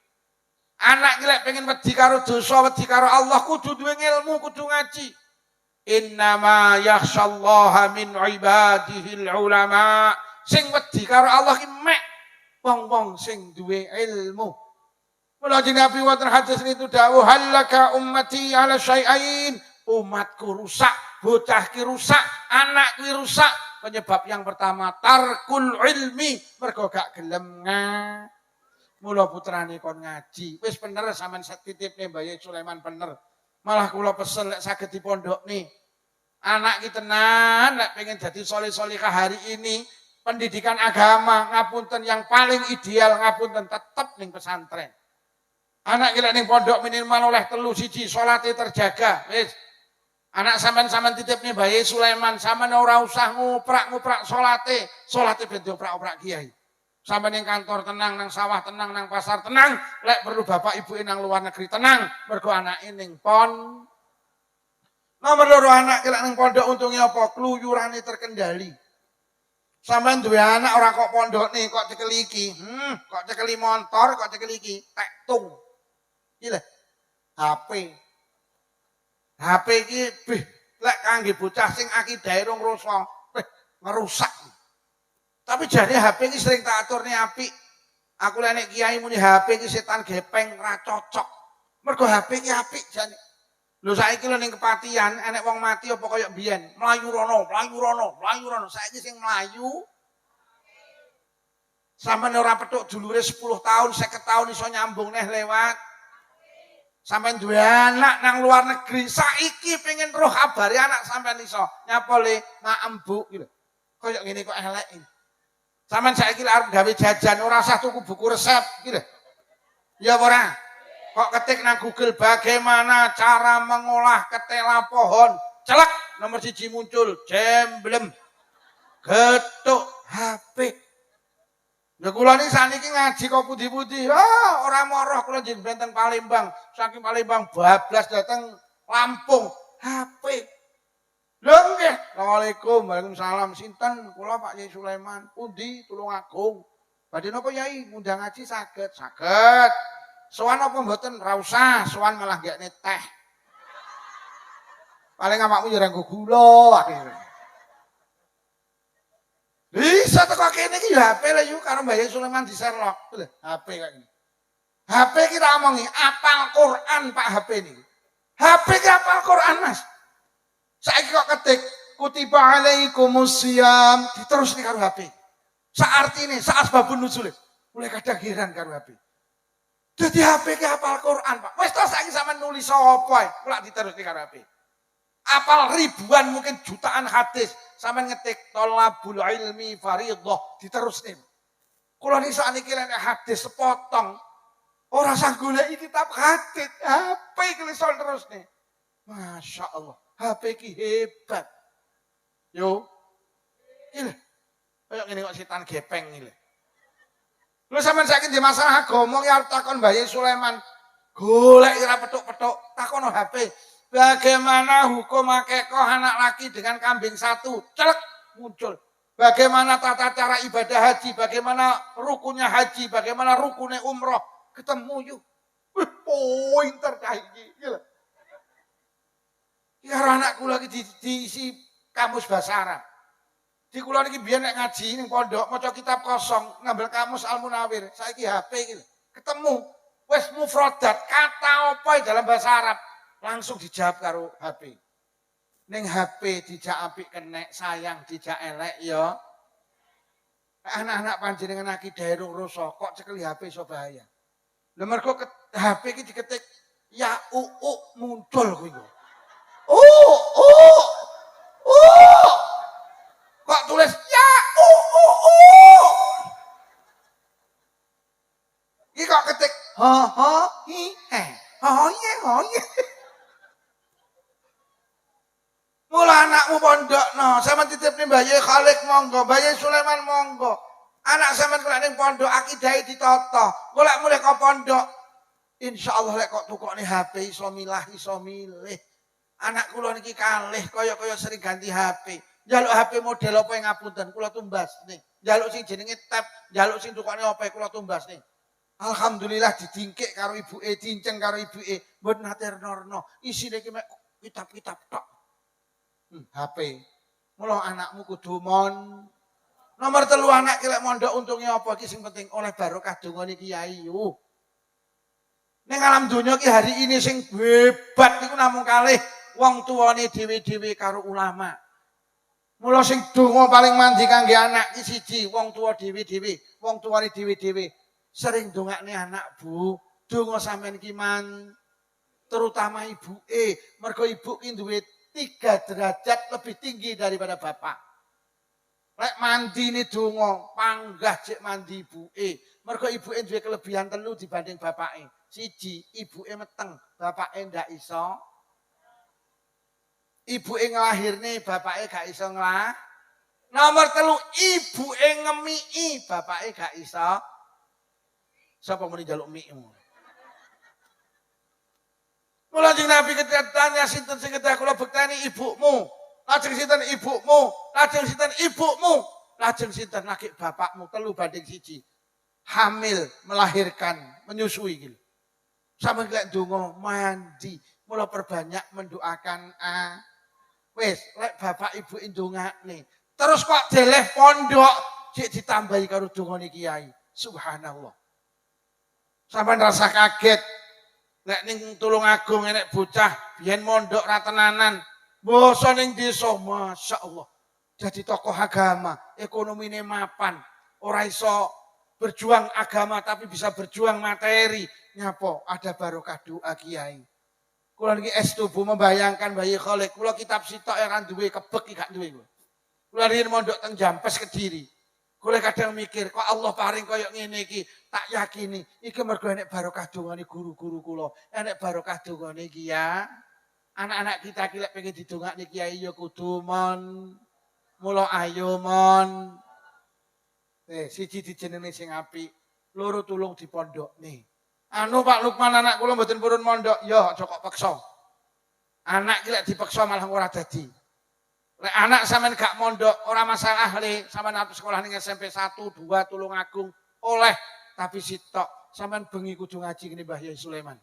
A: Anak ki lek pengen wedi karo dosa, wedi karo Allah, kudu duwe ilmu, kudu ngaji. Innama yakhsyallaha min ibadihil ulama. Sing wedi karo Allah ki mek wong-wong sing duwe ilmu. Mula Nabi wonten hadis itu dawuh halaka ummati ala syai'ain. Umatku rusak, bocah ki rusak, anak ki rusak. Penyebab yang pertama tarkul ilmi, mergo gak gelem Mula putrane kon ngaji. Wis bener sampean titipne Mbah Yai Sulaiman bener. Malah kula pesen lek saged dipondhokne. Anak ki tenan lek pengen jadi soleh-solehah hari ini, pendidikan agama ngapunten yang paling ideal ngapunten tetep ning pesantren. Anak ki lek ning pondok minimal oleh 3 siji salate terjaga. Wis. Anak sampean titip nih Mbah Yai Sulaiman, sampean ora usah nguprak-nguprak salate ben dioprak-oprak kiai. Sampean ning kantor tenang, nang sawah tenang, nang pasar tenang, lek perlu bapak ibu nang luar negeri tenang, mergo anake ning pon. Nomor 2 anak ki lek ning pondok untunge apa? Kluyurane terkendali. Sampean duwe anak ora kok pondok nih, kok cekel iki. Kok cekeli motor, kok cekel iki, tektung. Iki lho. HP. HP iki lek kangge bocah sing akidahe rong rasa ngerusak. Tapi jane HP iki sering tak aturne apik. Aku lek nek kiai muni HP iki setan gepeng ra cocok. Mergo HP iki apik jane. Lho saiki lho ning kepatihan enek wong mati apa kaya biyen, mlayu rono. Saiki sing mlayu sampeyan ora petuk dulure 10 tahun, 50 tahun iso nyambung neh lewat. Sampeyan duwe anak nang luar negeri, saiki pengen roh kabare anak sampeyan iso nyapa le ngaembuk gitu. Kaya ngene kok elek iki. Sampeyan saiki arep gawe jajan ora usah tuku buku resep gitu. Ya ora? Kok ketik nang Google bagaimana cara mengolah ketela pohon. Celek nomor 1 muncul, jemblem. Getuk HP. Ya kula niki saniki ngaji kok putih-putih. Ora moroh kula njen benteng Palembang. Saking Palembang bablas dateng Lampung. HP. Lho nggih. Assalamualaikum. Waalaikumsalam. Sinten? Kula Pak Yai Sulaiman. Pundi Tulungagung. Badhe napa Yai ngundang ngaji saged? Saged. Sowan apa mboten? Ra usah, sowan malah gekne teh. Paling awakmu ya nganggo gula akhire. Bisa teko kene iki ya HP lho yuk karo Mbah Yai Sulaiman di-Sherlock. Lho, HP kaya ngene. HP ki tak omongi apal Quran Pak HP niki. HP ki apal Quran Mas. Saiki kok ketik kutiba alaikumusiyam diterus nih karo HP. Saartine, saasbabun nuzul. Mulai kadang heran karo HP. Dadi HP ki hafal Quran, Pak. Wis to saiki sampean nulis apa ae, kula diterusne karo HP. Apal ribuan mungkin jutaan hadis, sampean ngetik thalabul ilmi fardhah diterusne. Kula niki sakniki lek hadis sepotong ora usah golek kitab hadis, HP ki iso terusne. Masya Allah, HP ki hebat. Yo. Iki lho. Kayak ngene kok setan gepeng iki lho. Lu sampean saiki di masalah agama ki arep takon Mbah Yai Sulaiman. Golek ora petuk-petuk, takono HP. Bagaimana hukum akikah anak laki dengan kambing 1? Celek muncul. Bagaimana tata cara ibadah haji, bagaimana rukunnya haji, bagaimana rukunnya umroh. Ketemu yuk. Wih, pointer kayak iki. Iki karo anakku lagi diisi kamus bahasa Arab. Di kula niki biyen nek ngaji ning pondok maca kitab kosong, ngambil kamus Al-Munawir. Saiki HP iki ketemu wis mufradat, kata apa dalam bahasa Arab langsung dijawab karo HP. Ning HP dijak apik kenek, sayang dijak elek ya. Anak-anak panjenengan akidah rung rasa kok cekeli HP iso bahaya. Lha mergo HP iki diketik ya muncul kuwi. Kok tulis ya Iki kok ketik ye. Mula anakmu pondokno, sampean titipne Mbah Yai Khalik monggo, Mbah Yai Sulaiman monggo. Anak sampean kok ning pondok akidahe ditata. Golek mulih kok pondok. Insyaallah lek kok tukokne HP iso milah iso milih. Anak kula niki kalih kaya-kaya sering ganti HP. Njaluk HP model apa yang ngapunten kula tumbas nih. Njaluk sing jenenge tab, njaluk sing tukokne apa kula tumbas nih. Alhamdulillah didingkik karo ibuke, cinceng karo ibuke, mboten nate norno. Isine ki mek kitab-kitab tok. HP. Mula anakmu kudu nomor 3 anak ki lek mondok untunge apa ki sing penting oleh barokah dongane kiai yo. Ning alam donya ki hari ini sing hebat niku namung kalih wong tuwane dhewe-dhewe karo ulama. Mula sing donga paling mandi kangge anak ki siji, wong tuwa dhewe-dhewe, wong tuwane dhewe-dhewe. sering dongakne anak Bu, donga sampean ki terutama mergo ibu ki duwe 3 derajat lebih tinggi daripada bapak. Lek mandi ini donga, panggah cek mandi ibuke. Mergo ibuke duwe kelebihan 3 dibanding bapake. 1, ibuke meteng, bapake ndak iso. Ibuke nglahirne, bapake gak iso nglah. Nomor 3, ibuke ngemiki, bapake gak iso. Sapa muni njaluk mikmu? Mula jeng Nabi ketika tanya sinten sing kedah kula bekteni ibumu. Lajeng sinten ibumu, lajeng sinten ibumu, lajeng sinten laki bapakmu 3 banding 1. Hamil, melahirkan, menyusui gitu. Sampe lek donga mandi, mula perbanyak mendoakan wis lek bapak ibu ndongakne. Terus kok deleh pondok cek ditambahi karo dongane kiai. Subhanallah. Sampeyan rasa kaget. Nek ning Tulungagung enek bocah biyen mondok ra tenanan, basa ning desa masyaallah. Jadi tokoh agama, ekonomine mapan, ora iso berjuang agama tapi bisa berjuang materi. Nyapa ada barokah doa kiai. Kula niki estubu membayangkan bayi Khalid, kula kitab sitok ora duwe kebek gak duwe kula. Kula riyen mondok teng Jampes Kediri. Kula kadang mikir kok Allah paring koyo ngene iki, tak yakini iki mergo enek barokah dongane guru-guru kula, enek barokah dongane iki ya. Anak-anak kita ki lek pengen didongakne kiai ya kudu mula ayo mon. Siji dijenenge sing apik, 2 tulung dipondokne. Pak Lukman anak kula mboten purun mondok, ya aja kok peksa. Anak ki lek dipeksa malah ora dadi. Lek anak sampean gak mondok, ora masalah le, sampean arep sekolah ning SMP 1, 2 Tulungagung, oleh tapi sitok sampean bengi kudu ngaji ngene Mbah Yai Sulaiman.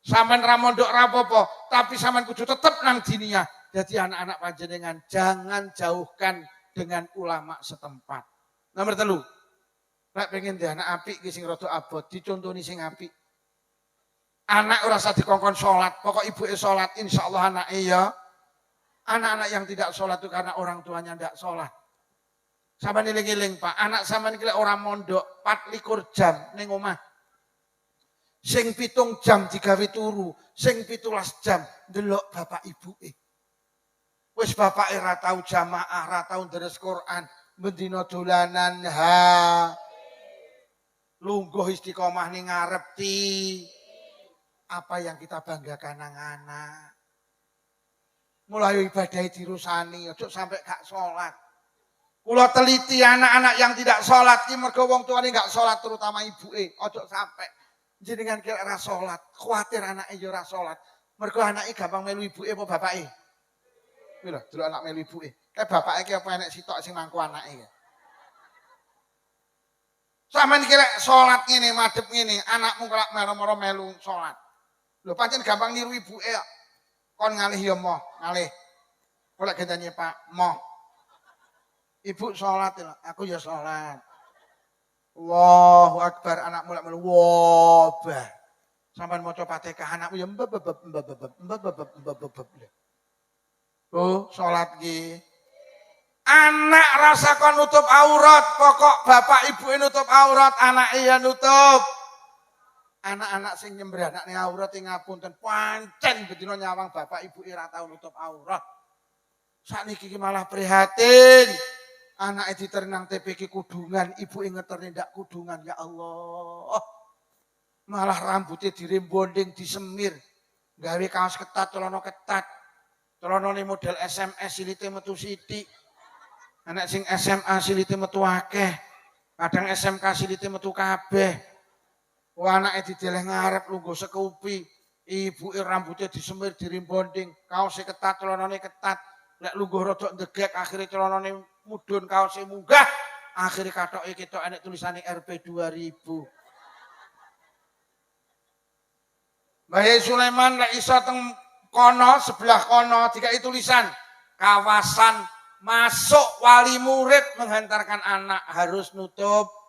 A: Sampean ra mondok ra apa-apa, tapi sampean kudu tetep nang diniyah. Jadi anak-anak panjenengan jangan jauhkan dengan ulama setempat. Nomor 3. Lek pengen ndek anak apik ki sing rada abot, dicontoni sing apik. Anak ora usah dikongkon salat, pokok ibuke salat insyaallah anake ya. Anak-anak yang tidak sholat itu karena orang tuanya tidak sholat. Sama niling-niling Pak, anak sama ini orang mondok 24 jam ning omah. Sing 7 jam digawe turu, sing 17 jam ndelok bapak ibuke. Wis bapake ra tau jamaah, ra tau deres Quran, bendina dolanan lungguh istiqomah ning ngarep apa yang kita banggakan anak-anak. Mulai ibadah dirusani, ojo sampai gak sholat. Kula teliti anak-anak yang tidak sholat, ki mergo wong tuane gak sholat terutama ibuke, ojo sampai jenengan kira ora sholat, kuwatir anake yo ora sholat. Mergo anake gampang melu ibuke apa bapake? Kuwi lho, delok anak melu ibuke. Kayak bapake ki apa enek sitok sing mangku anake ya. Sampeyan kira sholat ngene, madhep ngene, anakmu kok melu-melu melu sholat. Lho pancen gampang niru ibuke kok. Kon ngalih ya moh, ngalih. Kula gendane Pak, moh. Ibu sholat, aku ya sholat. Allahu Akbar, anak mulai melu wabah. Sampai maca Fatihah anakmu ya mbab. Oh, sholat ki. Anak rasa kon nutup aurat, pokok bapak ibu nutup aurat, anak iya nutup. Anak-anak sing nyembah anakne aurat ing ngapunten pancen bedina nyawang bapak ibu ora tau nutup aurat. Sakniki iki malah prihatin. Anake diterenang TPK kudungan, ibu ngeterne ndak kudungan ya Allah. Malah rambutnya dirembonding, disemir. Gawe kaos ketat, celana ketat. Celanane model SMS silite metu sithik. Anak sing SMA silite metu akeh. Kadang SMK silite metu kabeh. Anake dideleh ngarep lungguh sekupi, ibuke rambutnya disemir dirimbonding, kaose ketat, celanane ketat. Lek lungguh rada ndegek akhire celanane mudhun, kaose munggah. Akhire kathoke ketok enek tulisane RP 2000. Mbah Yai Sulaiman lek iso teng kono sebelah kono dikai tulisan kawasan masuk wali murid menghantarkan anak harus nutup.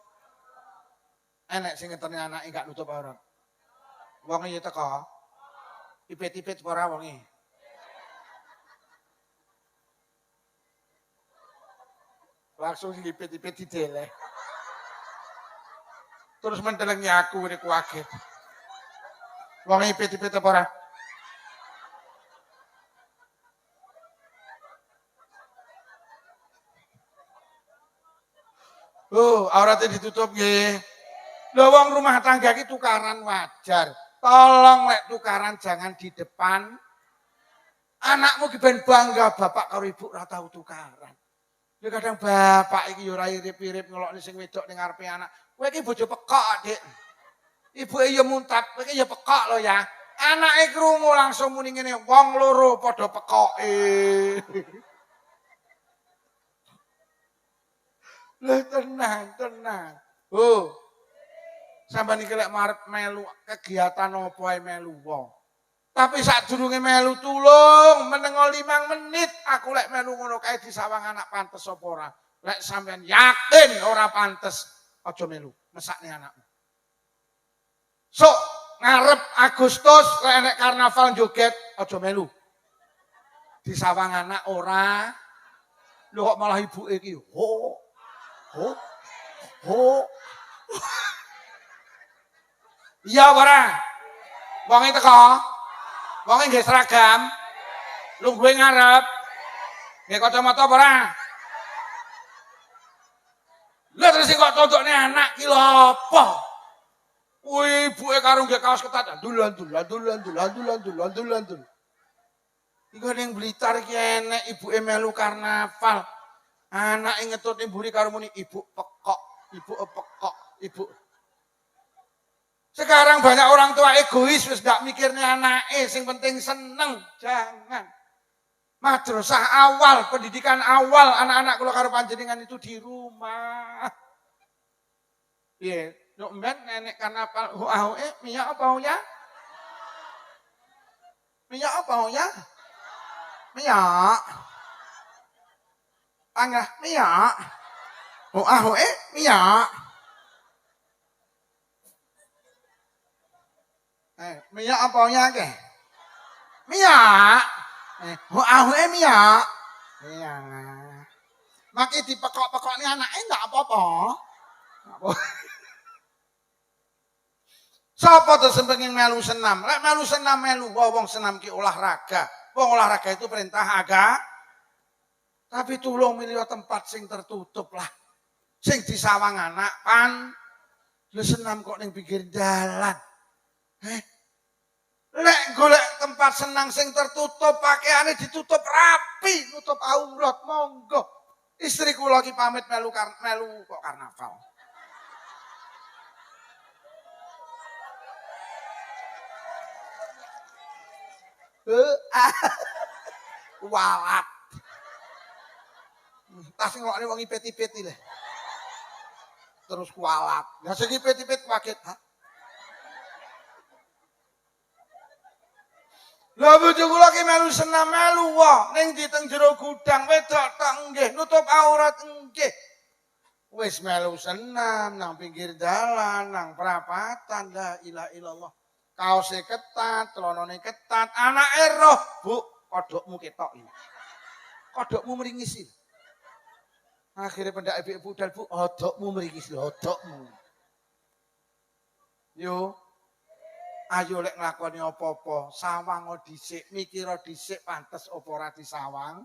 A: Enek sing ngeterne anake gak nutup aurat. Wong iki teko. Ipit-ipit ora wonge. Langsung ipit-ipit dideleh. Terus mendelengi aku ini kaget. Wong ipit-ipit apa ora? Oh, auratnya ditutup nggih. Lho wong rumah tangga iki tukaran wajar. Tolong lek tukaran jangan di depan. Anakmu ki ben bangga bapak karo ibu ora tau tukaran. Ya kadang bapak iki yo ora irip-irip ngelokne sing wedok ning ngarepe anak. Kowe iki bojo pekok, Dik. Ibuke yo muntap, kowe iki yo pekok lho ya. Anake krungu langsung muni ngene, wong loro padha pekoke. Lha tenang. Oh. Sampeyan iki lek marep melu kegiatan apa ae melu wong. Tapi sadurunge melu tulung menengo 5 menit aku lek melu ngono kae disawang anak pantes apa ora. Lek sampeyan yakin ora pantes, aja melu, mesakne anakmu. Sok ngarep Agustus lek enek karnaval joget aja melu. Disawang anak ora. Lho kok malah ibuke iki ho. Iya ora? Wonge teko. Wonge nggih seragam. Lungguhe ngarep. Nggih kacamata apa ora? Lha terus sing kok tontokne anak ki lho apa? Kuwi ibuke karo nggih kaos ketat. Dul. Iku ning Blitar iki enek ibuke melu karnaval. Anake ngetut mburi karo muni ibu pekok. Ibu. Sekarang banyak orang tua egois wis gak mikirnya anake, sing penting seneng. Jangan. Madrasah awal, pendidikan awal anak-anak kula karo panjenengan itu di rumah. Piye? Nek men nenek karnaval minyak apa ya? Minyak apa ya? Minyak. Angah minyak. Minyak. Minyak apa ya ke? Minyak. Minyak. Iya. Maki dipekok-pekok ni anaknya enggak apa-apa. Sapa to sing pengen melu senam? Lek melu senam wong senam ki olahraga. Wong olahraga itu perintah agama. Tapi tulung milih tempat sing tertutup lah. Sing disawang anak kan. Lu senam kok ning pinggir dalan. Lek golek tempat senang sing tertutup, pakaiane ditutup rapi, nutup aurat, monggo. Istri kula ki pamit melu kok karnaval. Walat. Tas ngelokne wong ipit-ipit iki lho. Terus kualat. Lah sing ipit-ipit kaget, ha? Lah bojo kula ki melu senam melu wae ning di teng jero gudang wedok tok nggih nutup aurat nggih. Wis melu senam nang pinggir dalan, nang perapatan, la ilaha illallah. Kaose ketat, celanane ketat, anake roh, Bu, kodhokmu ketok iki. Kodhokmu mringis iki. Akhire pendak ibu budal, Bu, kodhokmu mringis lho, kodhokmu. Yo. Ayo lek nglakoni apa-apa, sawang dhisik, mikira dhisik pantes apa ora disawang.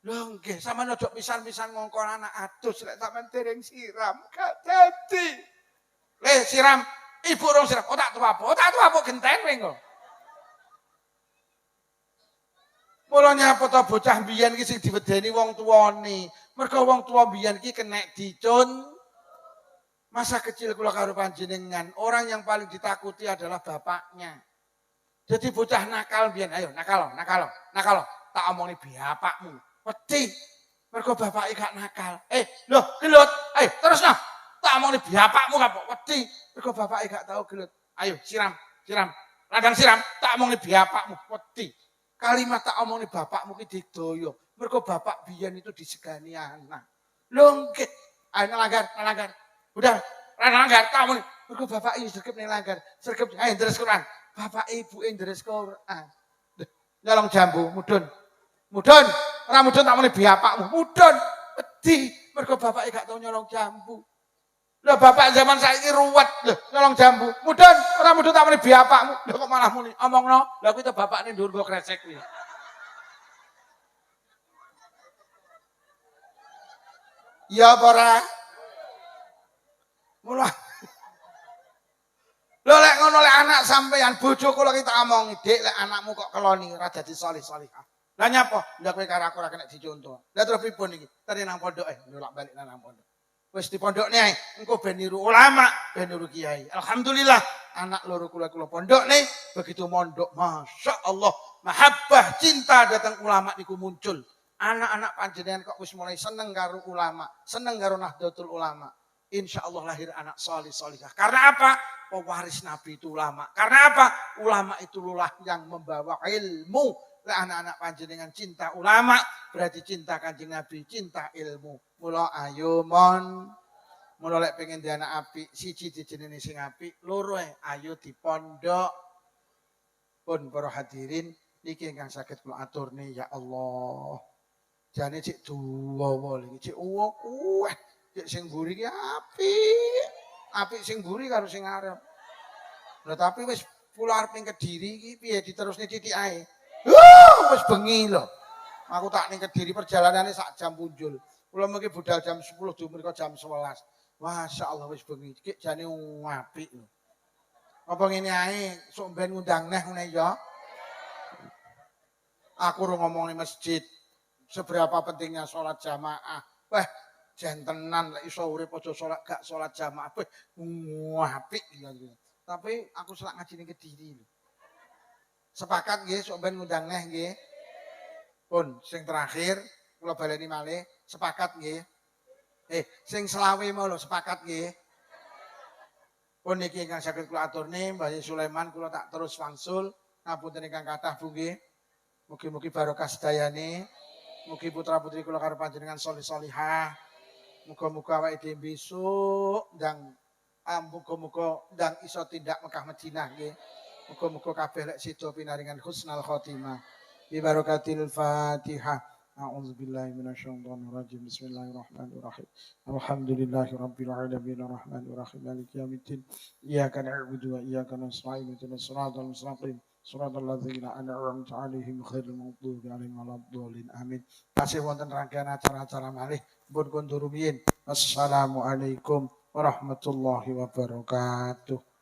A: Lho nggih, sampeyan aja pisan-pisan ngongkon anak adus lek sampeyan dereng siram, gak dadi. Siram, ibu rong siram, tak tuwa genteng kowe engko. Mula nyapa ta bocah biyen iki sing diwedeni wong tuwane. Mergo wong tuwa biyen iki kenek dicun. Masa kecil kula karo panjenengan, orang yang paling ditakuti adalah bapaknya. Jadi bocah nakal biyen, ayo nakal. Tak omongin bapakmu. Wedi. Mergo bapake gak nakal. Lho, gelut. Ayo terusno. Tak omongin bapakmu gak wedi. Mergo bapake gak tau gelut. Ayo siram. Ladang siram, tak omongin bapakmu wedi. Kalimat tak omongin bapakmu ki digdoyo. Mergo bapak biyen itu disegani anak. Lho nggih. Ayo ngelanggar. Udah, langgar kamu nih. Mergo bapak ini sergep ning langgar. Sergep ndres Quran. Bapak ibu ndres Quran. Nyolong jambu, mudun. Ora mudun tak muni bapakmu. Mudun. Wedi. Mergo bapak gak tau nyolong jambu. Lah bapak zaman saiki ruwet lho nyolong jambu. Mudun, ora mudun tak muni bapakmu. Lho kok malah muni omongno. Lah kuwi to bapakne ndur go kresek kuwi. Ya apa ora? Mula lho lek ngono lek anak sampean bojo kula kita omongi, Dik, lek anakmu kok keloni ora dadi salih-salihah. Lah nyapa? Lah kowe karo aku ora kena dicontoh. Lah terus pripun iki? Tadi nang pondoke, bolak-balik nang pondok. Wis di pondokne ae, engko ben niru ulama, ben niru kiai. Alhamdulillah, anak loro kula pondokne begitu mondok, Masya Allah, mahabbah cinta datang ulama niku muncul. Anak-anak panjenengan kok wis mulai seneng karo ulama, seneng karo Nahdlatul Ulama. Insya Allah lahir anak solih solihah. Karena apa? Pewaris Nabi itu ulama. Karena apa? Ulama itu lulah yang membawa ilmu. Lah anak-anak panjenengan cinta ulama berarti cinta Kanjeng Nabi, cinta ilmu. Mula ayo mon, mula lek pengen di anak apik, siji dijenengi sing apik, loro ayo di pondok. Pun para hadirin iki ingkang saged kula aturne ya Allah. Jane cek duwa iki cek kuweh. Cek sing mburi ki apik. Apik sing mburi karo sing arep. Lah tapi wis kula arep ning Kediri iki piye diterusne titik ae. Wis bengi lho. Aku tak ning Kediri perjalanane sak jam punjul. Kula mengki budal jam 10 dumriko jam 11. Masya Allah wis bengi. Ki jane apik lho. Apa ngene ae sok ben ngundang neh ngene ya. Aku ora ngomong ning masjid. Seberapa pentingnya sholat jamaah. Wah, jentenan lek iso urip aja sholat gak sholat jamaah. Wah, apik ya. Tapi aku selak ngaji ning Kediri lho. Sepakat nggih sok ben ngundang neh nggih. Pun sing terakhir kula baleni malih, sepakat nggih. Sing selawe mau lho sepakat nggih. Pun niki ingkang saged kula aturne Mbah Sulaiman kula tak terus wangsul ngapunten ingkang kathah Bu nggih. Mugi-mugi barokah sedayane. Mugi putra-putri kula karo panjenengan solih-solihah. Muga-muga awake dhewe besok ndang muga-muga ndang iso tindak Mekah Madinah nggih. Muga-muga kabeh lek sida pinaringan husnul khotimah. Bi barakatil Fatihah. A'udzubillahi minasyaitonir rajim. Bismillahirrahmanirrahim. Alhamdulillahirabbil alamin arrahmanir rahim maliki yaumiddin. Iyyaka na'budu wa iyyaka nasta'in ihdinas siratal mustaqim. Suratul ladzina an'amta 'alaihim ghairil maghdubi 'alaihim waladdallin. Amin. Kasih wonten rangkaian acara-acara malih pun kondur rumiyin. Assalamualaikum warahmatullahi wabarakatuh.